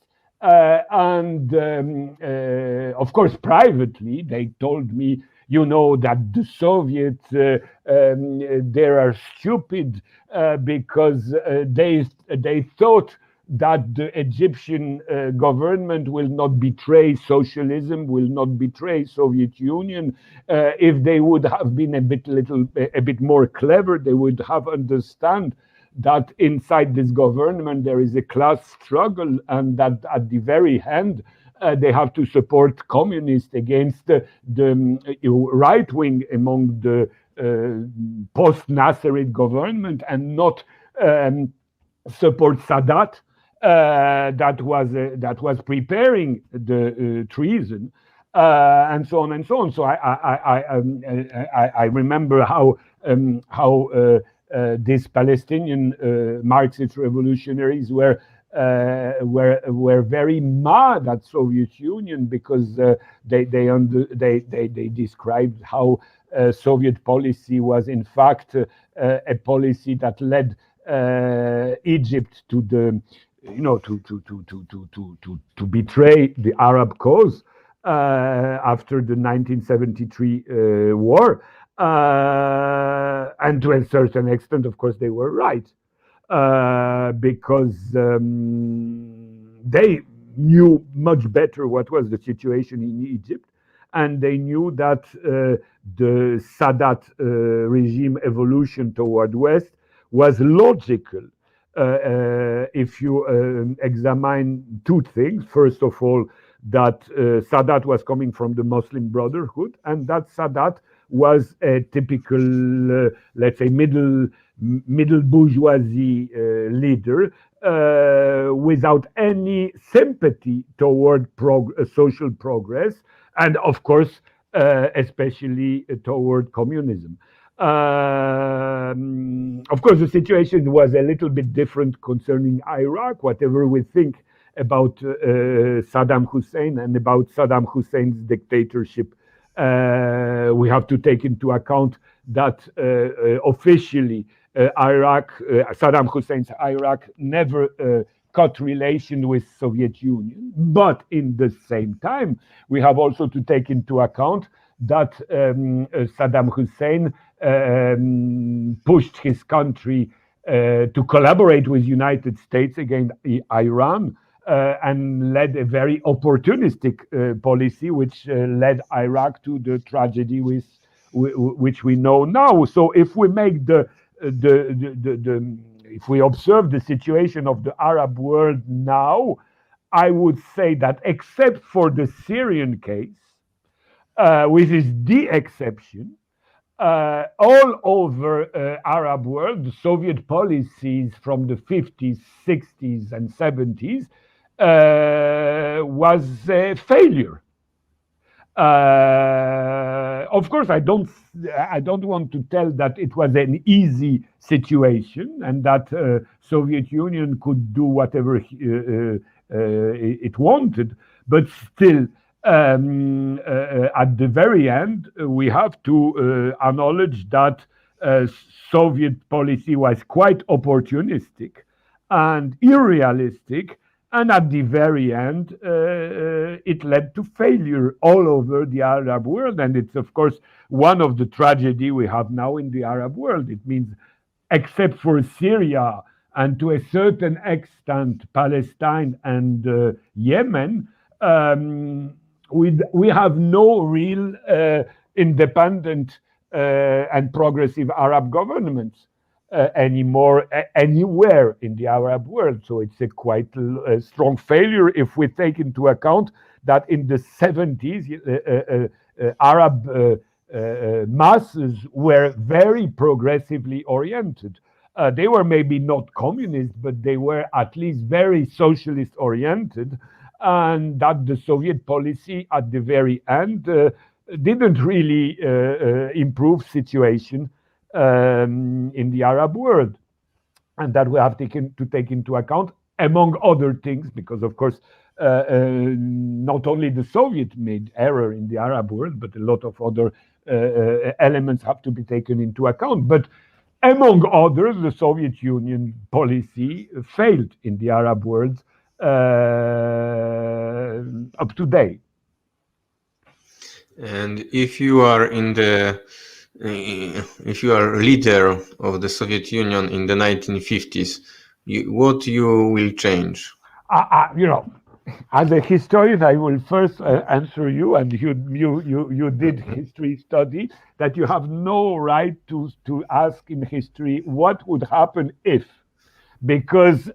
[SPEAKER 2] Of course, privately, they told me, you know, that the Soviets, they are stupid because they thought that the Egyptian government will not betray socialism, will not betray Soviet Union. If they would have been a bit more clever, they would have understand that inside this government there is a class struggle, and that at the very end they have to support communists against the right wing among the post-Nasserid government, and not support Sadat. That was preparing the treason, and so on and so on. So I remember how these Palestinian Marxist revolutionaries were very mad at Soviet Union because they described how Soviet policy was in fact a policy that led Egypt to the to betray the Arab cause after the 1973 war, and to a certain extent, of course, they were right, because they knew much better what was the situation in Egypt, and they knew that the Sadat regime evolution toward West was logical. If you examine two things, first of all, that Sadat was coming from the Muslim Brotherhood, and that Sadat was a typical, let's say, middle bourgeoisie leader, without any sympathy toward social progress, and of course especially toward communism. Of course, the situation was a little bit different concerning Iraq. Whatever we think about Saddam Hussein and about Saddam Hussein's dictatorship, we have to take into account that officially Saddam Hussein's Iraq never cut relation with Soviet Union. But in the same time, we have also to take into account that Saddam Hussein pushed his country to collaborate with United States against Iran and led a very opportunistic policy, which led Iraq to the tragedy which we know now. So if we make if we observe the situation of the Arab world now, I would say that except for the Syrian case, which is the exception, all over Arab world, the Soviet policies from the 50s, 60s, and 70s was a failure. Of course, I don't want to tell that it was an easy situation and that Soviet Union could do whatever it wanted, but still, at the very end, we have to acknowledge that Soviet policy was quite opportunistic and unrealistic, and at the very end, it led to failure all over the Arab world. And it's, of course, one of the tragedy we have now in the Arab world. It means, except for Syria and to a certain extent Palestine and Yemen, we have no real independent and progressive Arab governments anymore anywhere in the Arab world. So it's a quite strong failure if we take into account that in the 70s, Arab masses were very progressively oriented. They were maybe not communist, but they were at least very socialist oriented, and that the Soviet policy at the very end didn't really improve situation in the Arab world, and that we have to take into account, among other things, because of course not only the Soviet made error in the Arab world, but a lot of other elements have to be taken into account. But among others, the Soviet Union policy failed in the Arab world up to date.
[SPEAKER 1] And if you are if you are leader of the Soviet Union in the 1950s, what you will change?
[SPEAKER 2] As a historian, I will first answer you, and you did history study, that you have no right to ask in history what would happen if, because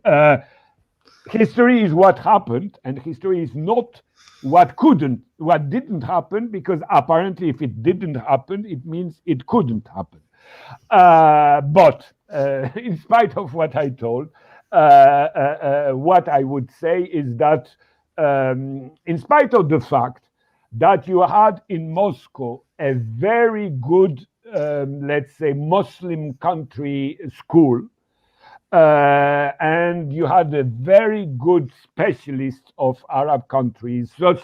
[SPEAKER 2] history is what happened, and history is not what didn't happen, because apparently if it didn't happen, it means it couldn't happen. But in spite of what I told, what I would say is that in spite of the fact that you had in Moscow a very good, let's say, Muslim country school, and you had a very good specialist of Arab countries, such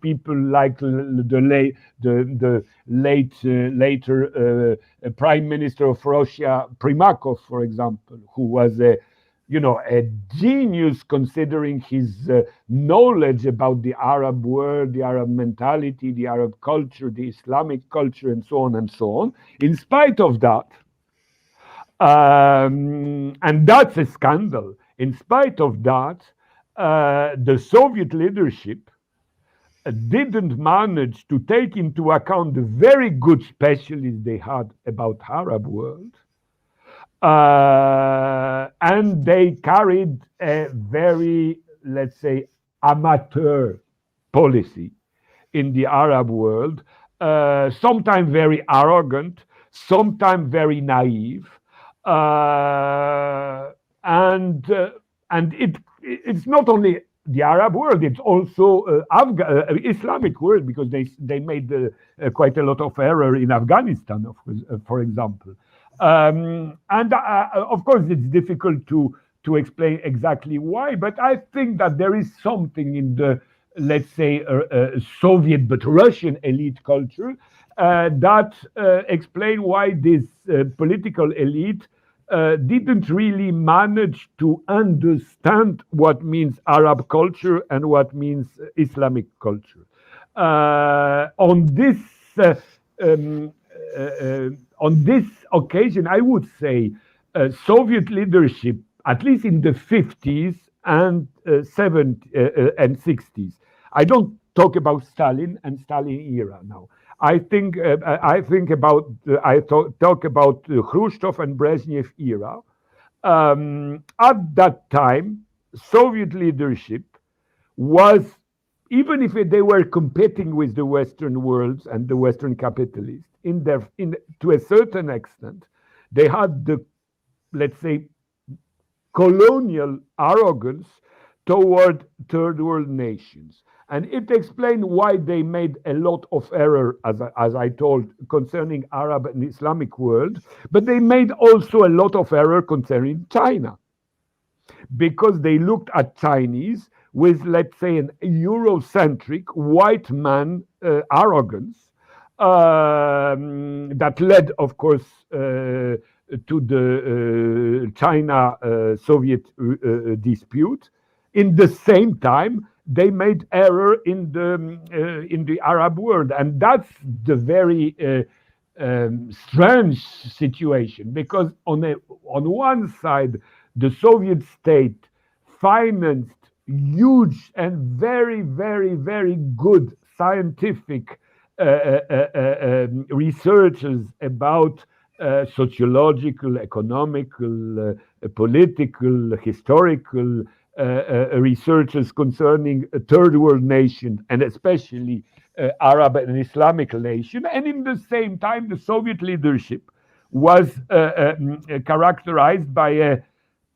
[SPEAKER 2] people like the later Prime Minister of Russia, Primakov, for example, who was a genius considering his knowledge about the Arab world, the Arab mentality, the Arab culture, the Islamic culture, and so on and so on. In spite of that, and that's a scandal. In spite of that, the Soviet leadership didn't manage to take into account the very good specialists they had about Arab world, and they carried a very, let's say, amateur policy in the Arab world, sometimes very arrogant, sometimes very naive. And it's not only the Arab world. It's also Islamic world, because they made quite a lot of error in Afghanistan, for example. And of course, it's difficult to explain exactly why, but I think that there is something in the, let's say, Soviet but Russian elite culture that explain why this political elite didn't really manage to understand what means Arab culture and what means Islamic culture. Uh, um, on this occasion, I would say Soviet leadership, at least in the 50s and 70s and 60s. I don't talk about Stalin and Stalin era now. I talk about the Khrushchev and Brezhnev era. At that time, Soviet leadership was, even if they were competing with the Western world and the Western capitalists, to a certain extent, they had the, let's say, colonial arrogance toward third world nations. And it explained why they made a lot of error, as I told, concerning Arab and Islamic world, but they made also a lot of error concerning China, because they looked at Chinese with, let's say, an Eurocentric white man arrogance that led, of course, to the China-Soviet dispute. In the same time, they made error in the Arab world, and that's the very strange situation, because on one side, the Soviet state financed huge and very, very, very good scientific researches about sociological, economical, political, historical researches concerning third world nations, and especially Arab and Islamic nation. And in the same time, the Soviet leadership was characterized by a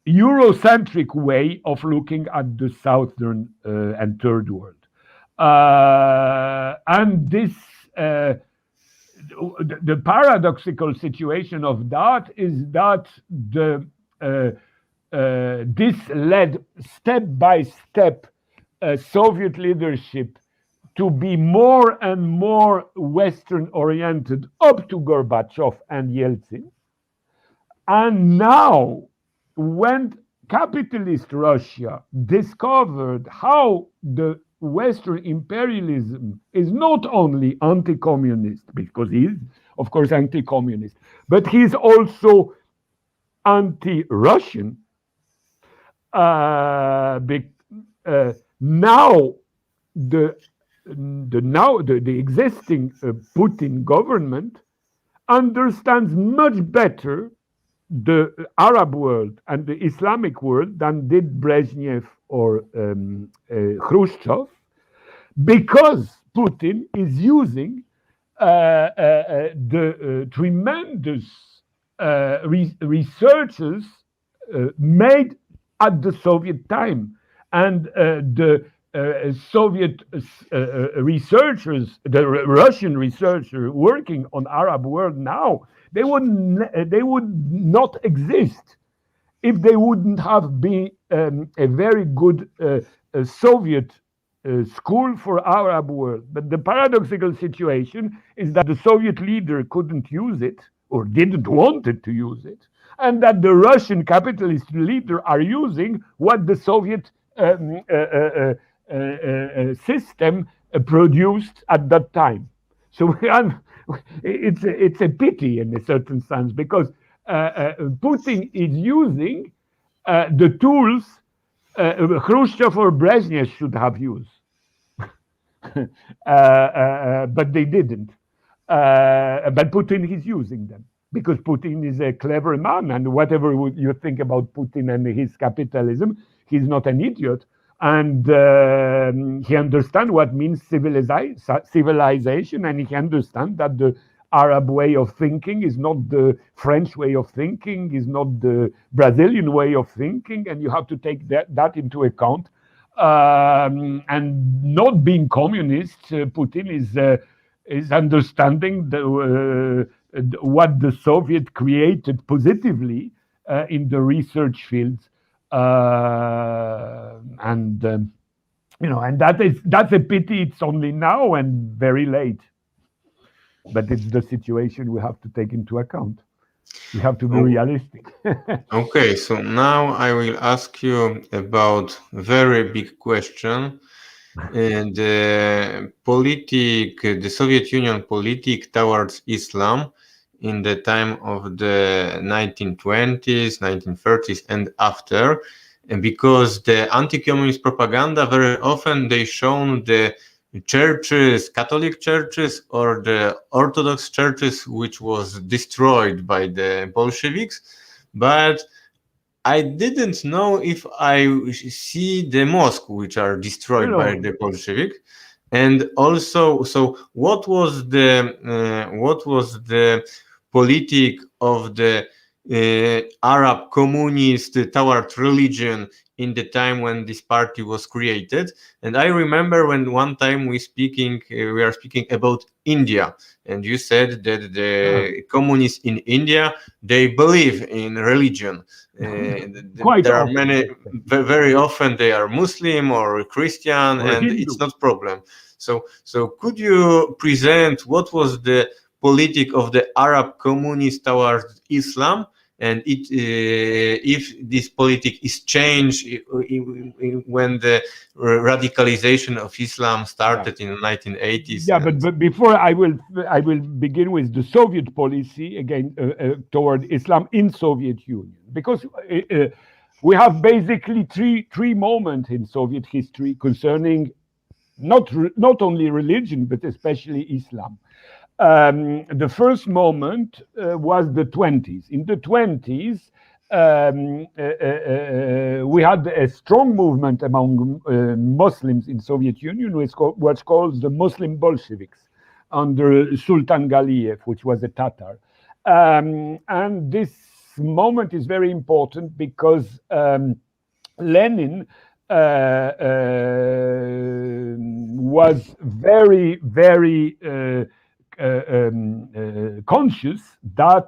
[SPEAKER 2] Eurocentric way of looking at the southern and third world. And this, the paradoxical situation of that is that this led step by step Soviet leadership to be more and more Western oriented up to Gorbachev and Yeltsin. And now, when capitalist Russia discovered how the Western imperialism is not only anti-communist, because he's, of course, anti-communist, but he's also anti-Russian. Now the existing Putin government understands much better the Arab world and the Islamic world than did Brezhnev or Khrushchev, because Putin is using the tremendous researches made at the Soviet time, and the Soviet researchers, the Russian researchers working on Arab world now, they would not exist if they wouldn't have been a very good Soviet school for Arab world. But the paradoxical situation is that the Soviet leader couldn't use it, or didn't want it to use it, and that the Russian capitalist leader are using what the Soviet system produced at that time. So it's a pity in a certain sense, because Putin is using the tools Khrushchev or Brezhnev should have used, but they didn't. But Putin is using them, because Putin is a clever man, and whatever you think about Putin and his capitalism, he's not an idiot, and he understands what means civilization, and he understands that the Arab way of thinking is not the French way of thinking, is not the Brazilian way of thinking, and you have to take that into account. And not being communist, Putin is understanding what the Soviet created positively in the research fields, and and that's a pity. It's only now and very late, but it's the situation we have to take into account. We have to be
[SPEAKER 1] Oh,
[SPEAKER 2] realistic.
[SPEAKER 1] okay, so now I will ask you about very big question. And the Soviet Union politic towards Islam in the time of the 1920s, 1930s, and after, and because the anti-communist propaganda very often they shown the churches, Catholic churches, or the Orthodox churches, which was destroyed by the Bolsheviks, but I didn't know if I see the mosque which are
[SPEAKER 2] you
[SPEAKER 1] destroyed by
[SPEAKER 2] know,
[SPEAKER 1] the Bolshevik, and also, so what was the politic of the Arab communist toward religion in the time when this party was created? And I remember when one time we are speaking about India, and you said that
[SPEAKER 2] yeah,
[SPEAKER 1] the communists in India they believe in religion.
[SPEAKER 2] quite
[SPEAKER 1] There are
[SPEAKER 2] often,
[SPEAKER 1] many,
[SPEAKER 2] let's say,
[SPEAKER 1] very often they are Muslim or Christian,
[SPEAKER 2] or
[SPEAKER 1] and it's
[SPEAKER 2] Hindu.
[SPEAKER 1] not problem. So could you present what was the politic of the Arab communists towards Islam, and if this politic is changed when the radicalization of Islam
[SPEAKER 2] Yeah.
[SPEAKER 1] started in the 1980s?
[SPEAKER 2] Yeah,
[SPEAKER 1] And
[SPEAKER 2] but before I will begin with the Soviet policy again toward Islam in Soviet Union, because we have basically three moments in Soviet history concerning not only religion but especially Islam. The first moment was the 20s. In the 20s, we had a strong movement among Muslims in Soviet Union, what's called the Muslim Bolsheviks under Sultan Galiev, which was a Tatar. And this moment is very important because Lenin was very, very conscious that,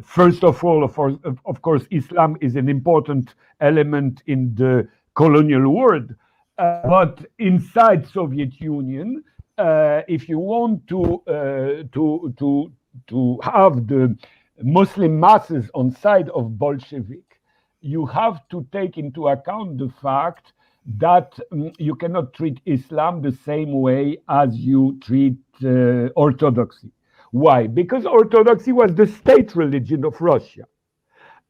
[SPEAKER 2] first of all, of course, Islam is an important element in the colonial world, but inside Soviet Union, if you want to have the Muslim masses on side of Bolshevik, you have to take into account the fact that you cannot treat Islam the same way as you treat Orthodoxy. Why? Because Orthodoxy was the state religion of Russia,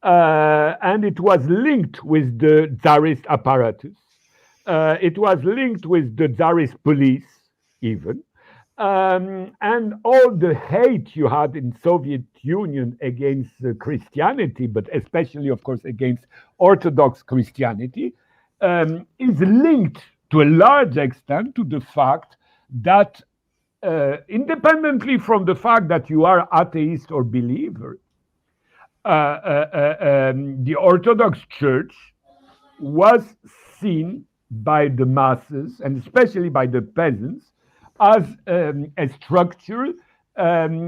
[SPEAKER 2] and it was linked with the Tsarist apparatus. It was linked with the Tsarist police, even. And all the hate you had in Soviet Union against Christianity, but especially, of course, against Orthodox Christianity, is linked to a large extent to the fact that, independently from the fact that you are atheist or believer, the Orthodox Church was seen by the masses and especially by the peasants as a structure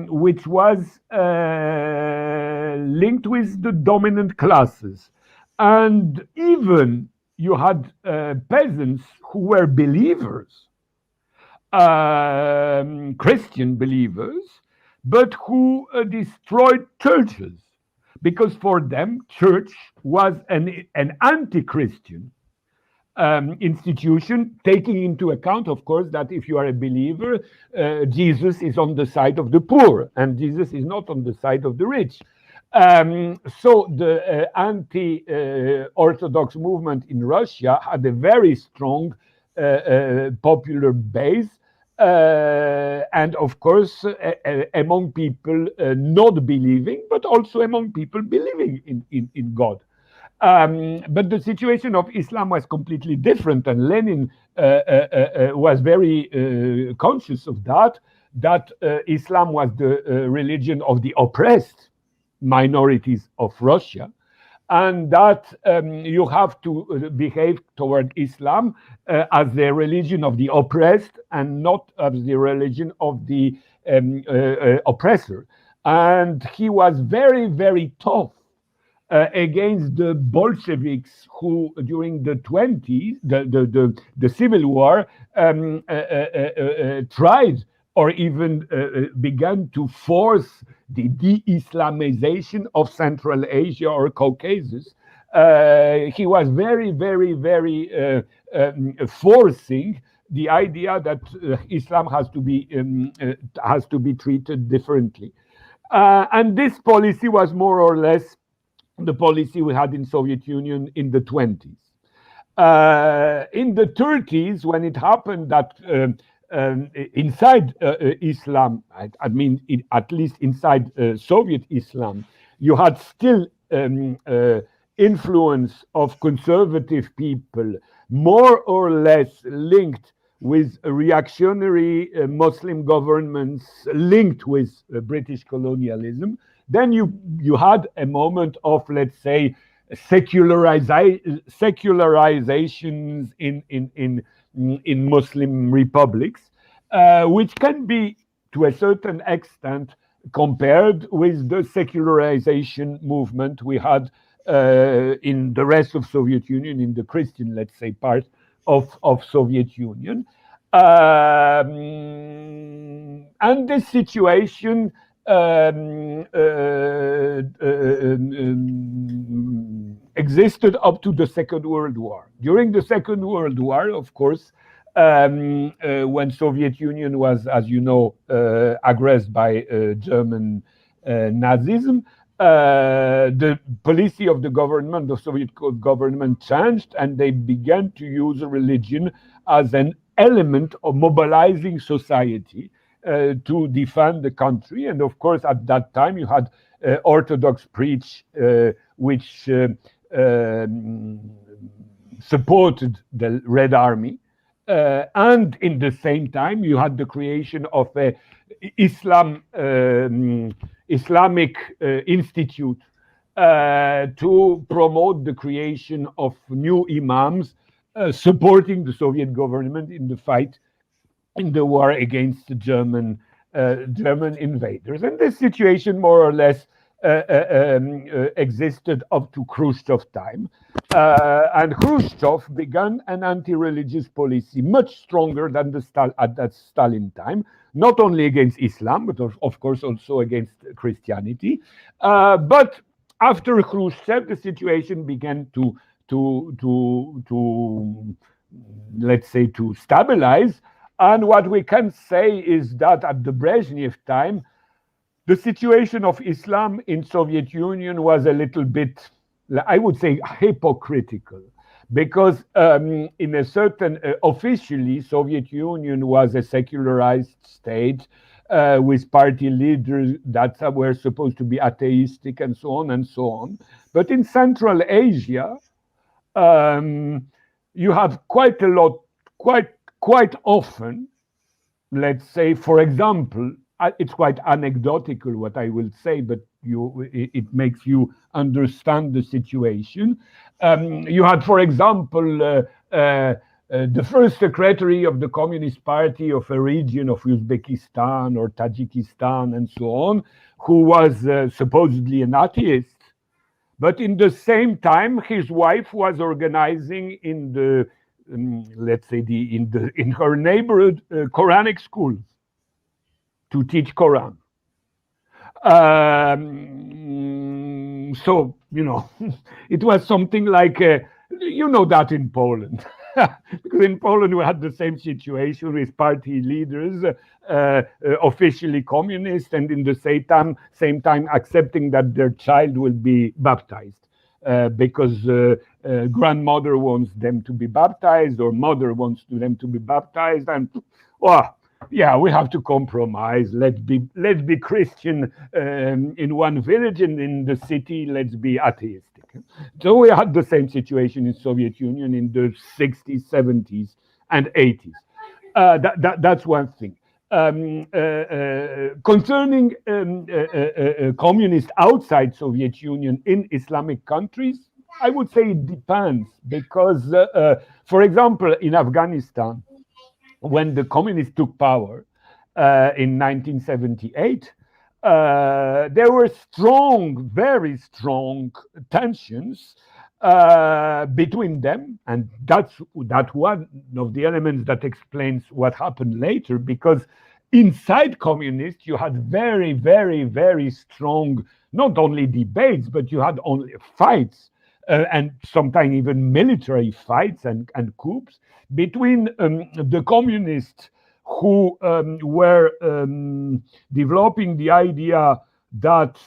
[SPEAKER 2] which was linked with the dominant classes. And even you had peasants who were believers, Christian believers, but who destroyed churches because for them, church was an anti-Christian institution, taking into account, of course, that if you are a believer, Jesus is on the side of the poor and Jesus is not on the side of the rich. So the anti-Orthodox movement in Russia had a very strong popular base, and of course among people not believing, but also among people believing in God. But the situation of Islam was completely different, and Lenin was very conscious of that Islam was the religion of the oppressed minorities of Russia, and that you have to behave toward Islam as the religion of the oppressed and not as the religion of the oppressor. And he was very, very tough against the Bolsheviks, who during the 20s, the Civil War, tried or even began to force the de-Islamization of Central Asia or Caucasus. He was very, very, very forcing the idea that Islam has to be treated differently. And this policy was more or less the policy we had in Soviet Union in the 20s. In the 30s, when it happened that inside Islam, I mean, at least inside Soviet Islam, you had still influence of conservative people, more or less linked with reactionary Muslim governments, linked with British colonialism. Then you had a moment of, let's say, secularizations in Muslim republics, which can be to a certain extent compared with the secularization movement we had in the rest of Soviet Union, in the Christian, let's say, part of Soviet Union. And this situation existed up to the Second World War. During the Second World War, of course, when Soviet Union was, as you know, aggressed by German Nazism, the policy of the government, the Soviet government, changed, and they began to use religion as an element of mobilizing society to defend the country. And of course, at that time, you had Orthodox preach, which supported the Red Army. And in the same time, you had the creation of a Islamic institute to promote the creation of new imams supporting the Soviet government in the fight in the war against the German invaders. And this situation more or less existed up to Khrushchev's time. And Khrushchev began an anti-religious policy much stronger than at that Stalin time, not only against Islam, but of course also against Christianity. But after Khrushchev, the situation began to let's say, to stabilize. And what we can say is that at the Brezhnev time, the situation of Islam in Soviet Union was a little bit, I would say, hypocritical, because in a certain, officially, Soviet Union was a secularized state with party leaders that were supposed to be atheistic and so on and so on. But in Central Asia, you have quite a lot, quite often, let's say, for example, it's quite anecdotal what I will say, but it makes you understand the situation. You had, for example, the first secretary of the Communist Party of a region of Uzbekistan or Tajikistan and so on, who was supposedly an atheist. But in the same time, his wife was organizing in the, let's say, in her neighborhood Quranic schools to teach Quran. So, you know, it was something like, you know that in Poland. Because in Poland we had the same situation with party leaders, officially communist, and in the same time accepting that their child will be baptized because grandmother wants them to be baptized or mother wants them to be baptized, and well, yeah, we have to compromise. Let's be Christian in one village, and in the city, let's be atheistic. So we had the same situation in Soviet Union in the 60s, 70s, and 80s. That's one thing. Concerning communists outside Soviet Union in Islamic countries, I would say it depends because, for example, in Afghanistan, when the communists took power in 1978, there were strong, very strong tensions between them, and that's one of the elements that explains what happened later. Because inside communists, you had very, very, very strong, not only debates, but you had only fights. And sometimes even military fights and coups between the communists who were developing the idea that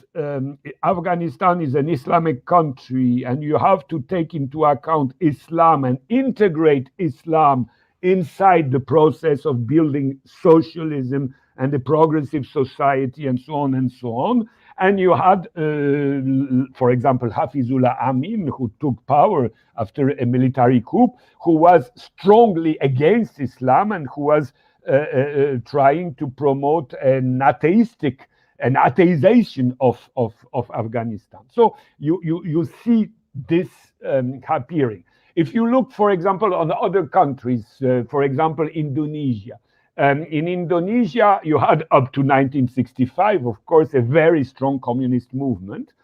[SPEAKER 2] Afghanistan is an Islamic country and you have to take into account Islam and integrate Islam inside the process of building socialism and a progressive society and so on and so on. And you had, for example, Hafizullah Amin, who took power after a military coup, who was strongly against Islam and who was trying to promote an atheization of Afghanistan. So you see this appearing. If you look, for example, on other countries, for example, Indonesia. In Indonesia, you had up to 1965, of course, a very strong communist movement,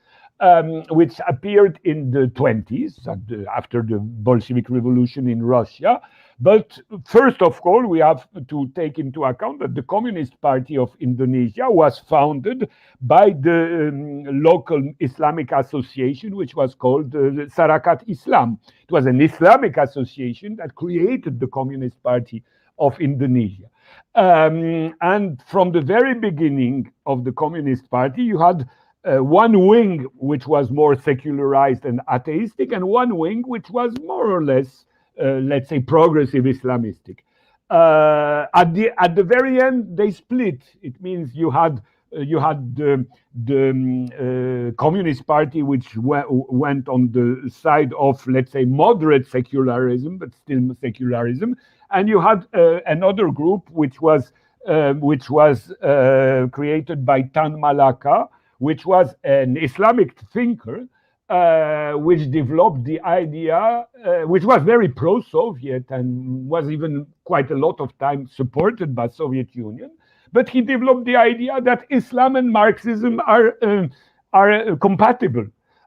[SPEAKER 2] which appeared in the 20s, after the Bolshevik Revolution in Russia. But first of all, we have to take into account that the Communist Party of Indonesia was founded by the local Islamic association, which was called Sarakat Islam. It was an Islamic association that created the Communist Party of Indonesia. And from the very beginning of the Communist Party, you had one wing which was more secularized and atheistic, and one wing which was more or less, let's say, progressive Islamistic. At the very end, they split. It means you had the Communist Party, which went on the side of, let's say, moderate secularism, but still secularism, and you had another group which was created by Tan Malaka, which was an Islamic thinker, which developed the idea, which was very pro-Soviet and was even quite a lot of time supported by Soviet Union. But he developed the idea that Islam and Marxism are compatible,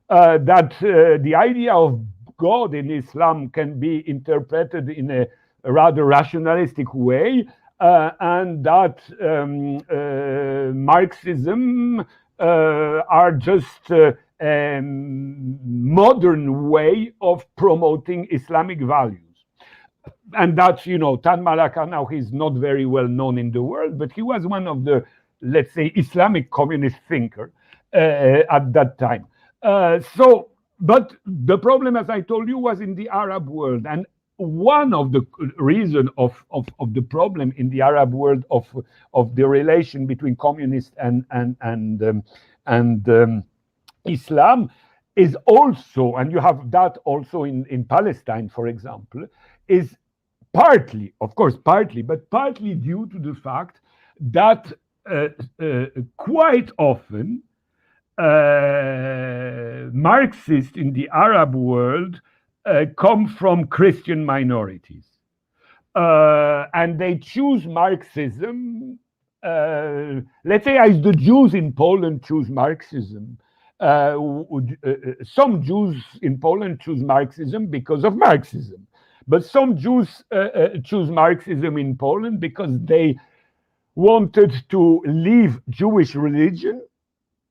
[SPEAKER 2] that the idea of God in Islam can be interpreted in a rather rationalistic way, and that Marxism are just a modern way of promoting Islamic values. And that's, Tan Malaka now, he's not very well known in the world, but he was one of the, let's say, Islamic communist thinker at that time. But the problem, as I told you, was in the Arab world. And one of the reasons of the problem in the Arab world of the relation between communists and Islam is also, and you have that also in Palestine, for example, is partly, of course, partly due to the fact that quite often Marxists in the Arab world come from Christian minorities. And they choose Marxism, let's say as the Jews in Poland choose Marxism. Some Jews in Poland choose Marxism because of Marxism. But some Jews choose Marxism in Poland because they wanted to leave Jewish religion,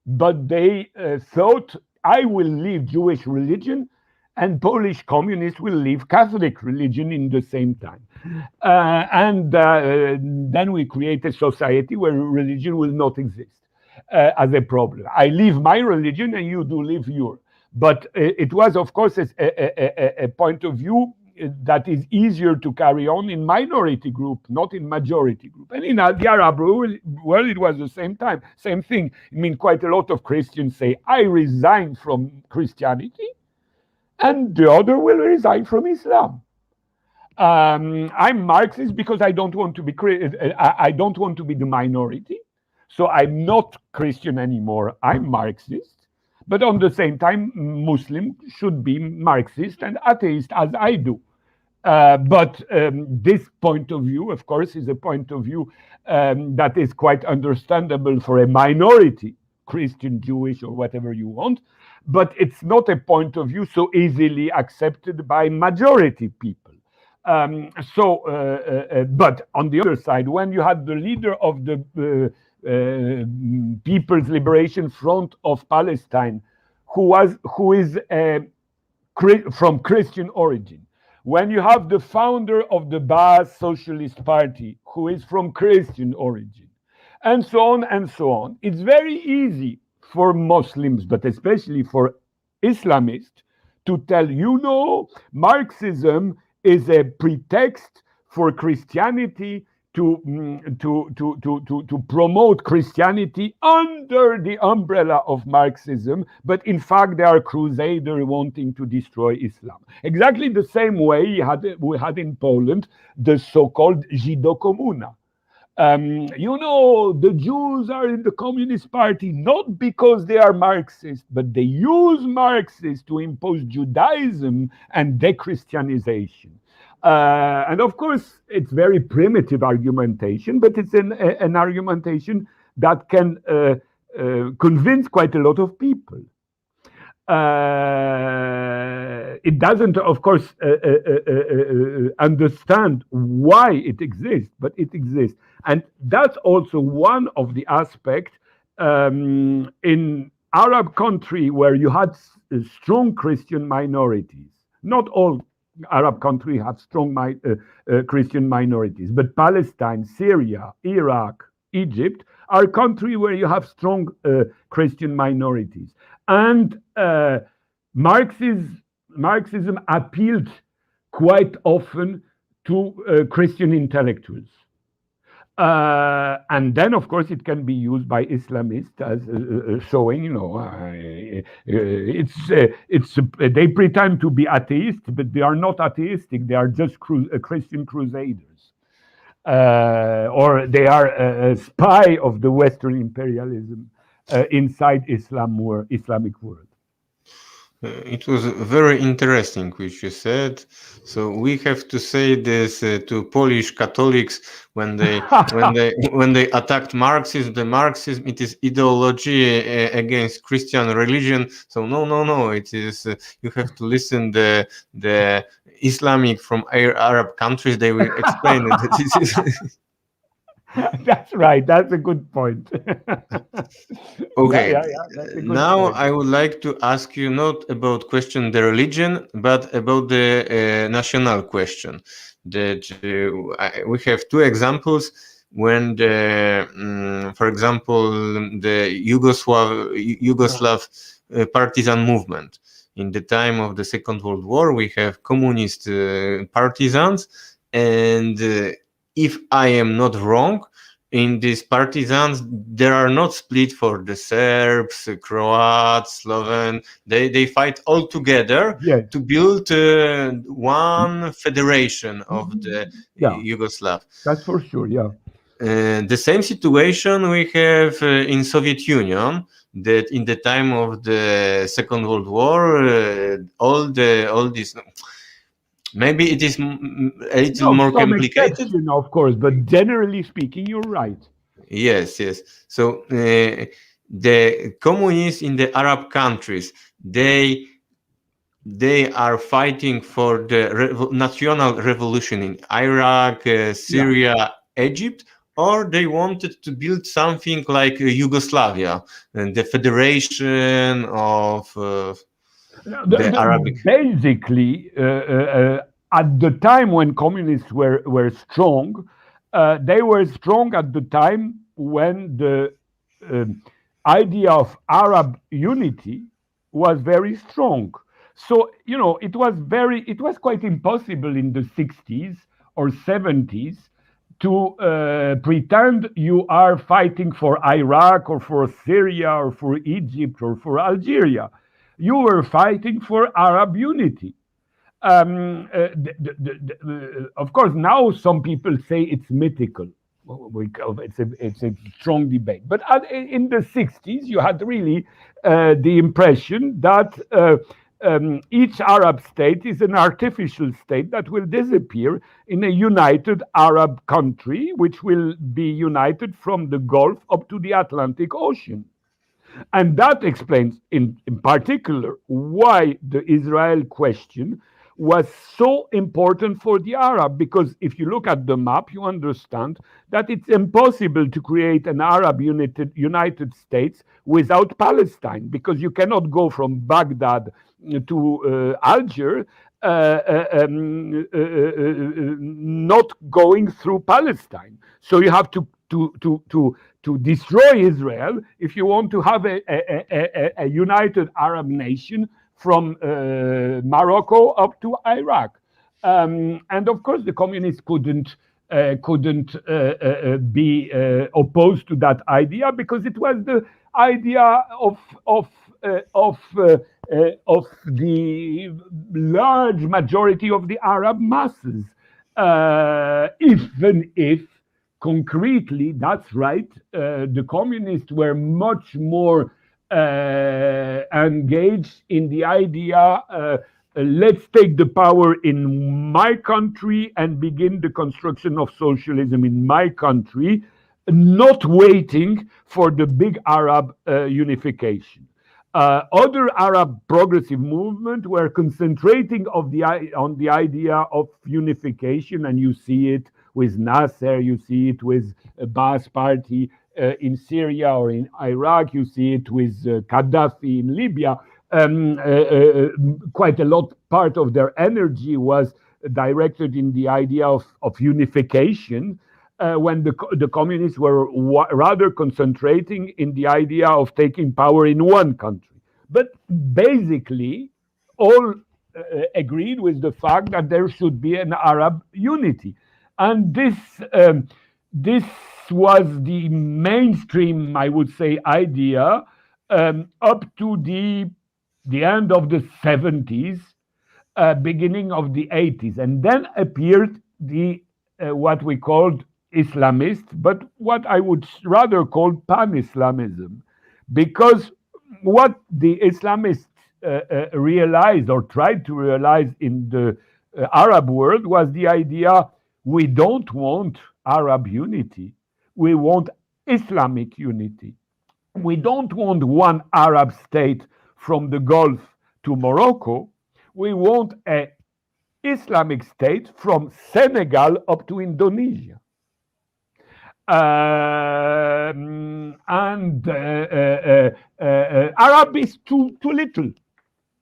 [SPEAKER 2] but they thought, I will leave Jewish religion and Polish communists will leave Catholic religion in the same time. And then we create a society where religion will not exist as a problem. I leave my religion and you do leave yours. But it was, of course, a point of view that is easier to carry on in minority group, not in majority group. And in the Arab world, it was the same thing. I mean, quite a lot of Christians say, I resign from Christianity, and the other will resign from Islam. I'm Marxist because I don't want to be I don't want to be the minority. So I'm not Christian anymore. I'm Marxist. But on the same time, Muslim should be Marxist and atheist as I do. But this point of view, of course, is a point of view that is quite understandable for a minority, Christian, Jewish, or whatever you want. But it's not a point of view so easily accepted by majority people. But on the other side, when you had the leader of the People's Liberation Front of Palestine, who is from Christian origin, when you have the founder of the Ba'ath Socialist Party, who is from Christian origin, and so on and so on, it's very easy for Muslims, but especially for Islamists, to tell Marxism is a pretext for Christianity to promote Christianity under the umbrella of Marxism, but in fact they are crusaders wanting to destroy Islam. Exactly the same way we had in Poland the so-called Żydokomuna. The Jews are in the Communist Party not because they are Marxist, but they use Marxists to impose Judaism and de-Christianization. And of course, it's very primitive argumentation, but it's an argumentation that can convince quite a lot of people. It doesn't, of course, understand why it exists, but it exists. And that's also one of the aspects in Arab country where you had strong Christian minorities. Not all Arab countries have strong Christian minorities, but Palestine, Syria, Iraq, Egypt are countries where you have strong Christian minorities. And Marxism appealed quite often to Christian intellectuals. And then, of course, it can be used by Islamists as showing, they pretend to be atheists, but they are not atheistic. They are just Christian crusaders, or they are a spy of the Western imperialism inside Islam or Islamic world.
[SPEAKER 1] It was very interesting, which you said. So we have to say this to Polish Catholics when they attacked Marxism. The Marxism, it is ideology against Christian religion. So no. It is you have to listen the Islamic from Arab countries. They will explain it.
[SPEAKER 2] That's right. That's a good point.
[SPEAKER 1] Okay.
[SPEAKER 2] That's a good
[SPEAKER 1] Now
[SPEAKER 2] point.
[SPEAKER 1] I would like to ask you not about question the religion, but about the national question. That we have two examples when for example, the Yugoslav partisan movement. In the time of the Second World War, we have communist partisans, and if I am not wrong, in these partisans, there are not split for the Serbs, Croats, Sloven. They fight all together to build one federation of the Yugoslav.
[SPEAKER 2] That's for sure, yeah.
[SPEAKER 1] The same situation we have in Soviet Union, that in the time of the Second World War, all these... Maybe it is a little more complicated.
[SPEAKER 2] Of course, but generally speaking, you're right.
[SPEAKER 1] Yes. So the communists in the Arab countries, they are fighting for the national revolution in Iraq, Syria, Egypt, or they wanted to build something like Yugoslavia, and the federation of... Arabic.
[SPEAKER 2] Basically, at the time when communists were strong, they were strong at the time when the idea of Arab unity was very strong. So, it was quite impossible in the 60s or 70s to pretend you are fighting for Iraq or for Syria or for Egypt or for Algeria. You were fighting for Arab unity. Of course, now some people say it's mythical. It's a strong debate. But in the 60s, you had really the impression that each Arab state is an artificial state that will disappear in a united Arab country, which will be united from the Gulf up to the Atlantic Ocean. And that explains, in particular, why the Israel question was so important for the Arab. Because if you look at the map, you understand that it's impossible to create an Arab United States without Palestine, because you cannot go from Baghdad to Algiers not going through Palestine. So you have to destroy Israel if you want to have a united Arab nation from Morocco up to Iraq. And of course, the communists couldn't be opposed to that idea, because it was the idea of the large majority of the Arab masses, even if concretely, that's right, the communists were much more engaged in the idea, let's take the power in my country and begin the construction of socialism in my country, not waiting for the big Arab unification. Other Arab progressive movements were concentrating on the idea of unification, and you see it with Nasser, you see it with Baas Party in Syria or in Iraq, you see it with Gaddafi in Libya. Quite a lot, part of their energy was directed in the idea of unification, when the communists were rather concentrating in the idea of taking power in one country. But basically, all agreed with the fact that there should be an Arab unity. And this was the mainstream, I would say, idea up to the end of the 70s, beginning of the 80s. And then appeared the what we called Islamist, but what I would rather call pan-Islamism, because what the Islamists realized or tried to realize in the Arab world was the idea, we don't want Arab unity, we want Islamic unity. We don't want one Arab state from the Gulf to Morocco, we want an Islamic state from Senegal up to Indonesia. Arab is too little.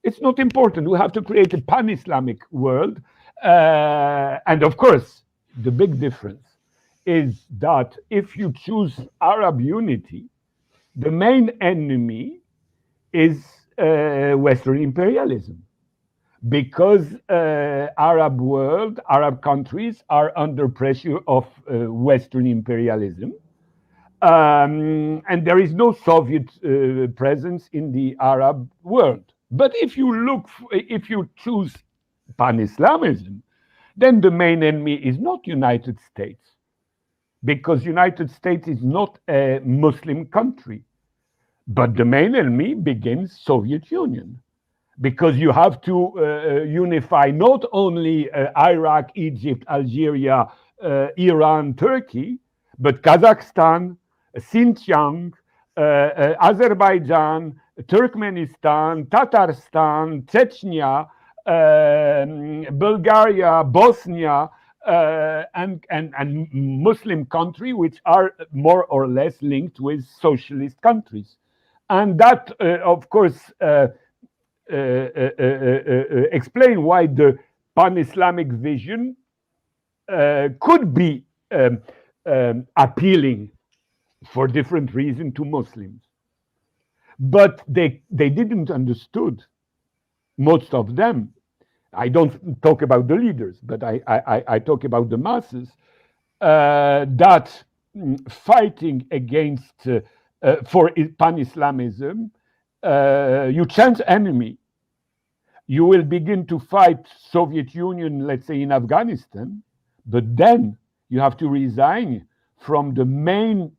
[SPEAKER 2] It's not important. We have to create a pan-Islamic world. And of course, the big difference is that if you choose Arab unity, the main enemy is Western imperialism. Because Arab countries are under pressure of Western imperialism. And there is no Soviet presence in the Arab world. But if you choose pan-Islamism, then the main enemy is not United States, because United States is not a Muslim country. But the main enemy begins Soviet Union, because you have to unify not only Iraq, Egypt, Algeria, Iran, Turkey, but Kazakhstan, Xinjiang, Azerbaijan, Turkmenistan, Tatarstan, Chechnya, Bulgaria, Bosnia, and Muslim countries, which are more or less linked with socialist countries. And that, of course, explain why the pan-Islamic vision could be appealing for different reasons to Muslims. But they didn't understood, most of them. I don't talk about the leaders, but I talk about the masses, that fighting against, for pan-Islamism, you change enemy. You will begin to fight Soviet Union, let's say in Afghanistan, but then you have to resign from the main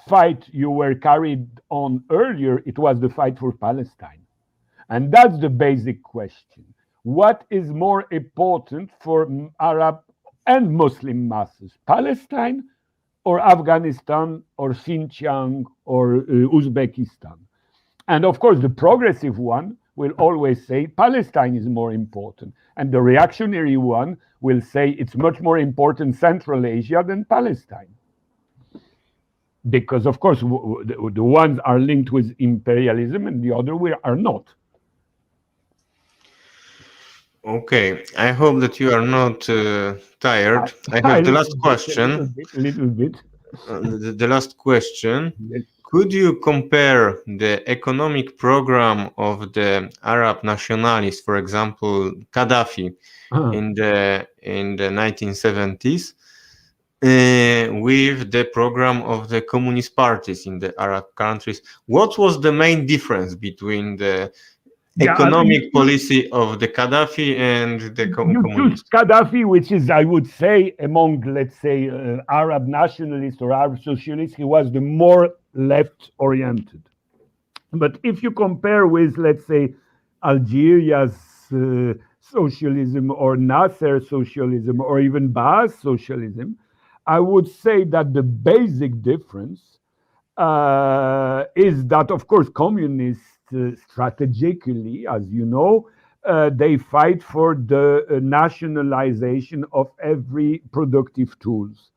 [SPEAKER 2] fight you were carried on earlier. It was the fight for Palestine. And that's the basic question. What is more important for Arab and Muslim masses, Palestine or Afghanistan or Xinjiang or Uzbekistan? And of course, the progressive one will always say Palestine is more important. And the reactionary one will say it's much more important Central Asia than Palestine. Because, of course, the ones are linked with imperialism and the other are not.
[SPEAKER 1] Okay, I hope that you are not tired. I have the last question.
[SPEAKER 2] Little bit.
[SPEAKER 1] The last question.
[SPEAKER 2] Yes.
[SPEAKER 1] Could you compare the economic program of the Arab nationalists, for example, Gaddafi, in the 1970s, with the program of the communist parties in the Arab countries? What was the main difference between the economic policy of the Gaddafi and the communists?
[SPEAKER 2] Gaddafi, which is, I would say, among, let's say, Arab nationalists or Arab socialists, he was the more left-oriented. But if you compare with, let's say, Algeria's socialism or Nasser socialism or even Baas socialism, I would say that the basic difference is that, of course, communists strategically, as you know, they fight for the nationalization of every productive tools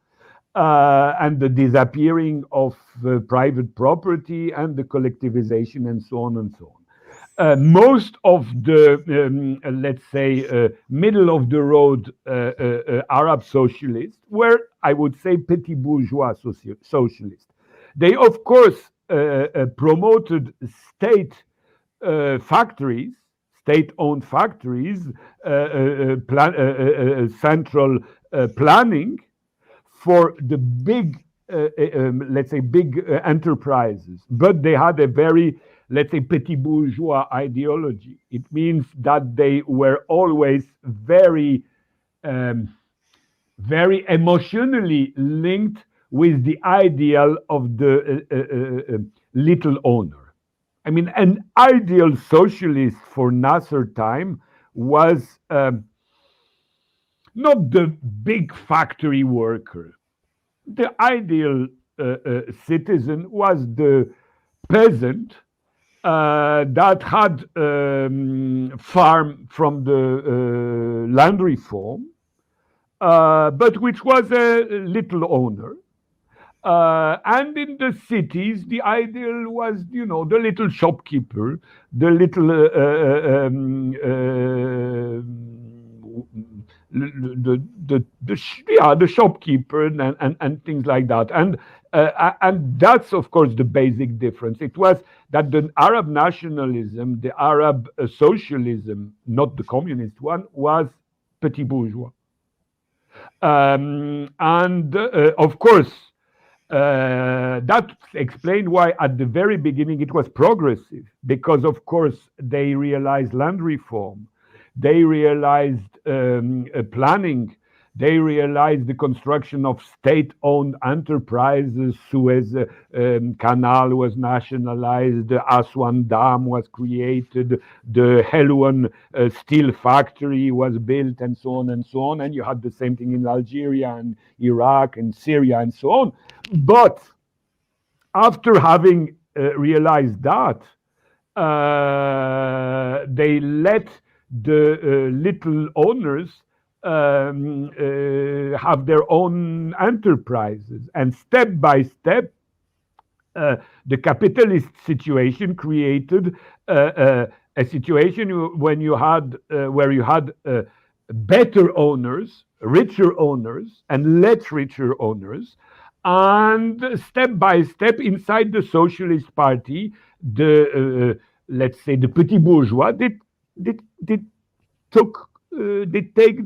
[SPEAKER 2] and the disappearing of private property and the collectivization and so on and so on. Most of the, let's say, middle of the road Arab socialists were, I would say, petit bourgeois socialists. They, of course, promoted state factories, state-owned factories, central planning for the big, let's say, big enterprises. But they had a very, let's say, petit bourgeois ideology. It means that they were always very, very emotionally linked with the ideal of the little owner. I mean, an ideal socialist for Nasser time was not the big factory worker. The ideal citizen was the peasant that had farm from the land reform, but which was a little owner. And in the cities, the ideal was, you know, the little shopkeeper, the little the shopkeeper and things like that. And that's, of course, the basic difference. It was that the Arab nationalism, the Arab socialism, not the communist one, was petit bourgeois. Of course, that explained why at the very beginning it was progressive, because of course they realized land reform, they realized planning, they realized the construction of state-owned enterprises. Suez Canal was nationalized, the Aswan Dam was created, the Helwan steel factory was built, and so on and so on. And you had the same thing in Algeria and Iraq and Syria and so on. But after having realized that, they let the little owners have their own enterprises, and step by step the capitalist situation created a situation when you had where you had better owners, richer owners, and less richer owners. And step by step inside the Socialist Party, the let's say the petit bourgeois did take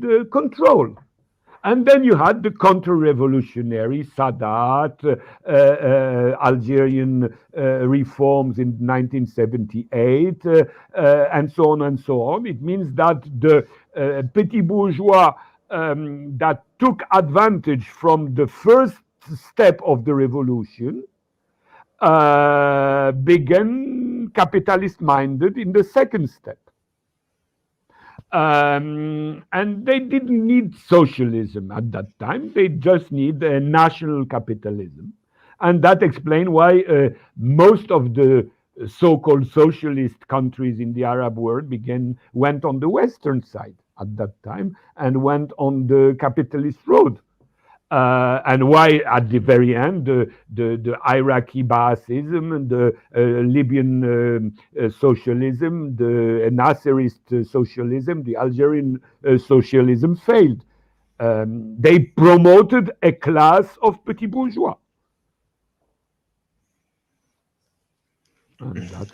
[SPEAKER 2] the control. And then you had the counter-revolutionary Sadat, Algerian reforms in 1978, and so on and so on. It means that the petit bourgeois that took advantage from the first step of the revolution began capitalist-minded in the second step. And they didn't need socialism at that time. They just need national capitalism. And that explains why most of the so-called socialist countries in the Arab world went on the Western side at that time and went on the capitalist road. And why, at the very end, the Iraqi Baasism and the Libyan socialism, the Nasserist socialism, the Algerian socialism failed. They promoted a class of petit bourgeois.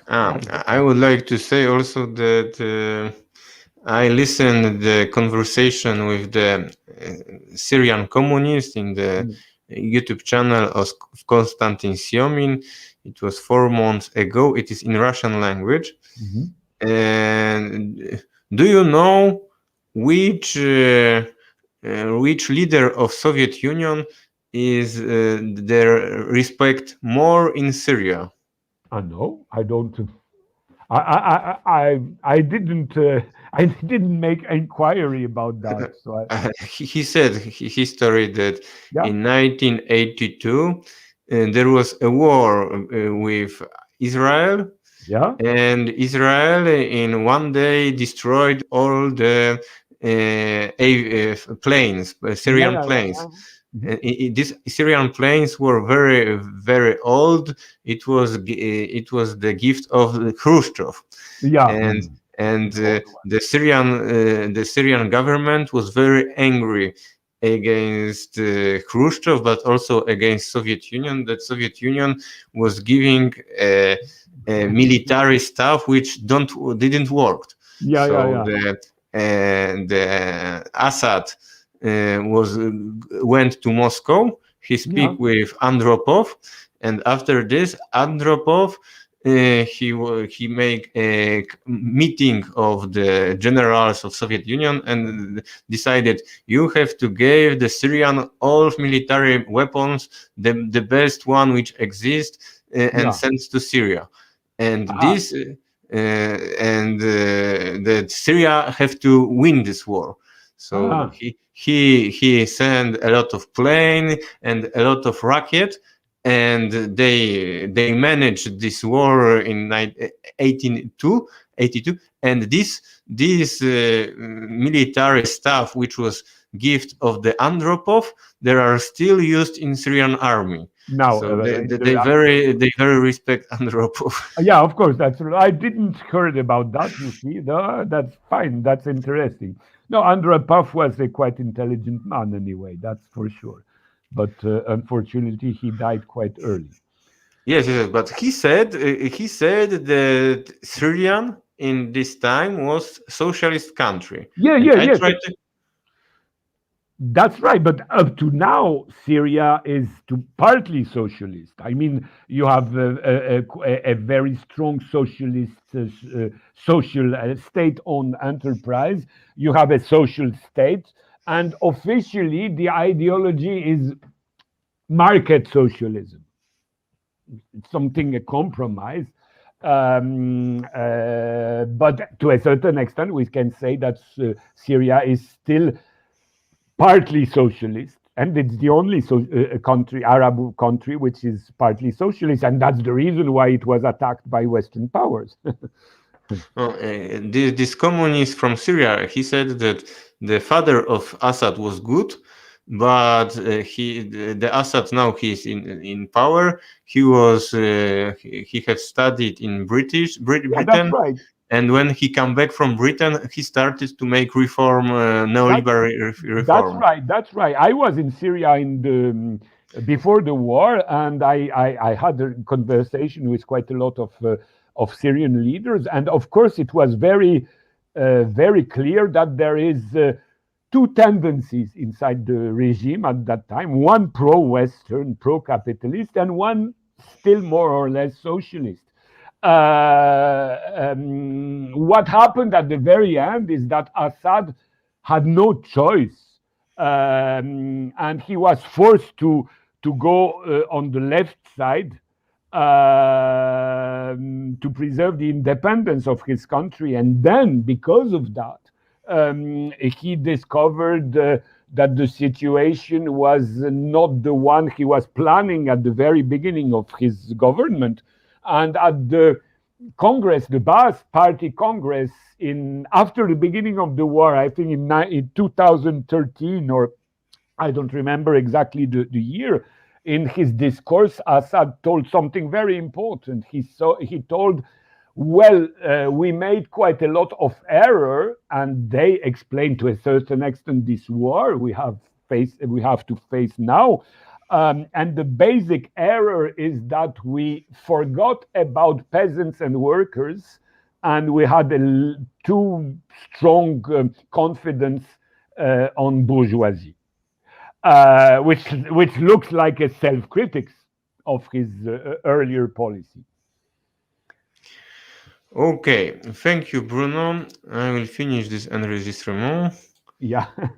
[SPEAKER 1] I would like to say also that I listened the conversation with the Syrian communist in the YouTube channel of Konstantin Siomin. It was 4 months ago. It is in Russian language. And do you know which leader of Soviet Union is their respect more in Syria?
[SPEAKER 2] No, I don't. I didn't make inquiry about that. So
[SPEAKER 1] he said history that in 1982 there was a war with Israel.
[SPEAKER 2] Yeah.
[SPEAKER 1] And Israel in one day destroyed all the planes, Syrian planes. These Syrian planes were very, very old. It was the gift of Khrushchev. And the Syrian government was very angry against Khrushchev, but also against Soviet Union. That Soviet Union was giving military stuff which didn't work. The Assad went to Moscow. He speak with Andropov, and after this, Andropov he make a meeting of the generals of Soviet Union and decided you have to give the Syrian all military weapons, the best one which exists, and send to Syria. And this that Syria have to win this war. So he sent a lot of plane and a lot of rocket, and they managed this war in 1882. And this military stuff, which was gift of the Andropov, they are still used in Syrian army.
[SPEAKER 2] Now,
[SPEAKER 1] so they very respect Andropov.
[SPEAKER 2] Yeah, of course, that's right. I didn't heard about that. You see, that's fine. That's interesting. No, Andropov was a quite intelligent man anyway. That's for sure. But unfortunately, he died quite early.
[SPEAKER 1] Yes, but he said that Syrian in this time was socialist country.
[SPEAKER 2] Yes. That's right, but up to now, Syria is partly socialist. I mean, you have a very strong socialist, social state-owned enterprise. You have a social state, and officially the ideology is market socialism. It's something, a compromise. But to a certain extent, we can say that Syria is still partly socialist, and it's the only Arab country which is partly socialist, and that's the reason why it was attacked by Western powers.
[SPEAKER 1] This communist from Syria, he said that the father of Assad was good, but the Assad now he's in power. He has studied in Britain.
[SPEAKER 2] That's right.
[SPEAKER 1] And when he came back from Britain, he started to make neoliberal reform.
[SPEAKER 2] That's right. I was in Syria before the war, and I had a conversation with quite a lot of Syrian leaders, and of course it was very clear that there is two tendencies inside the regime at that time, one pro-Western, pro-capitalist, and one still more or less socialist. What happened at the very end is that Assad had no choice, and he was forced to go on the left side to preserve the independence of his country. And then, because of that, he discovered that the situation was not the one he was planning at the very beginning of his government. And at the Congress, the Baath Party Congress, in after the beginning of the war, I think in 2013, or I don't remember exactly the year. In his discourse, Assad told something very important. He told, well, we made quite a lot of error, and they explained to a certain extent this war we have to face now. And the basic error is that we forgot about peasants and workers, and we had too strong confidence on bourgeoisie, which looks like a self-critics of his earlier policy.
[SPEAKER 1] Okay, thank you, Bruno. I will finish this enregistrement.
[SPEAKER 2] Yeah.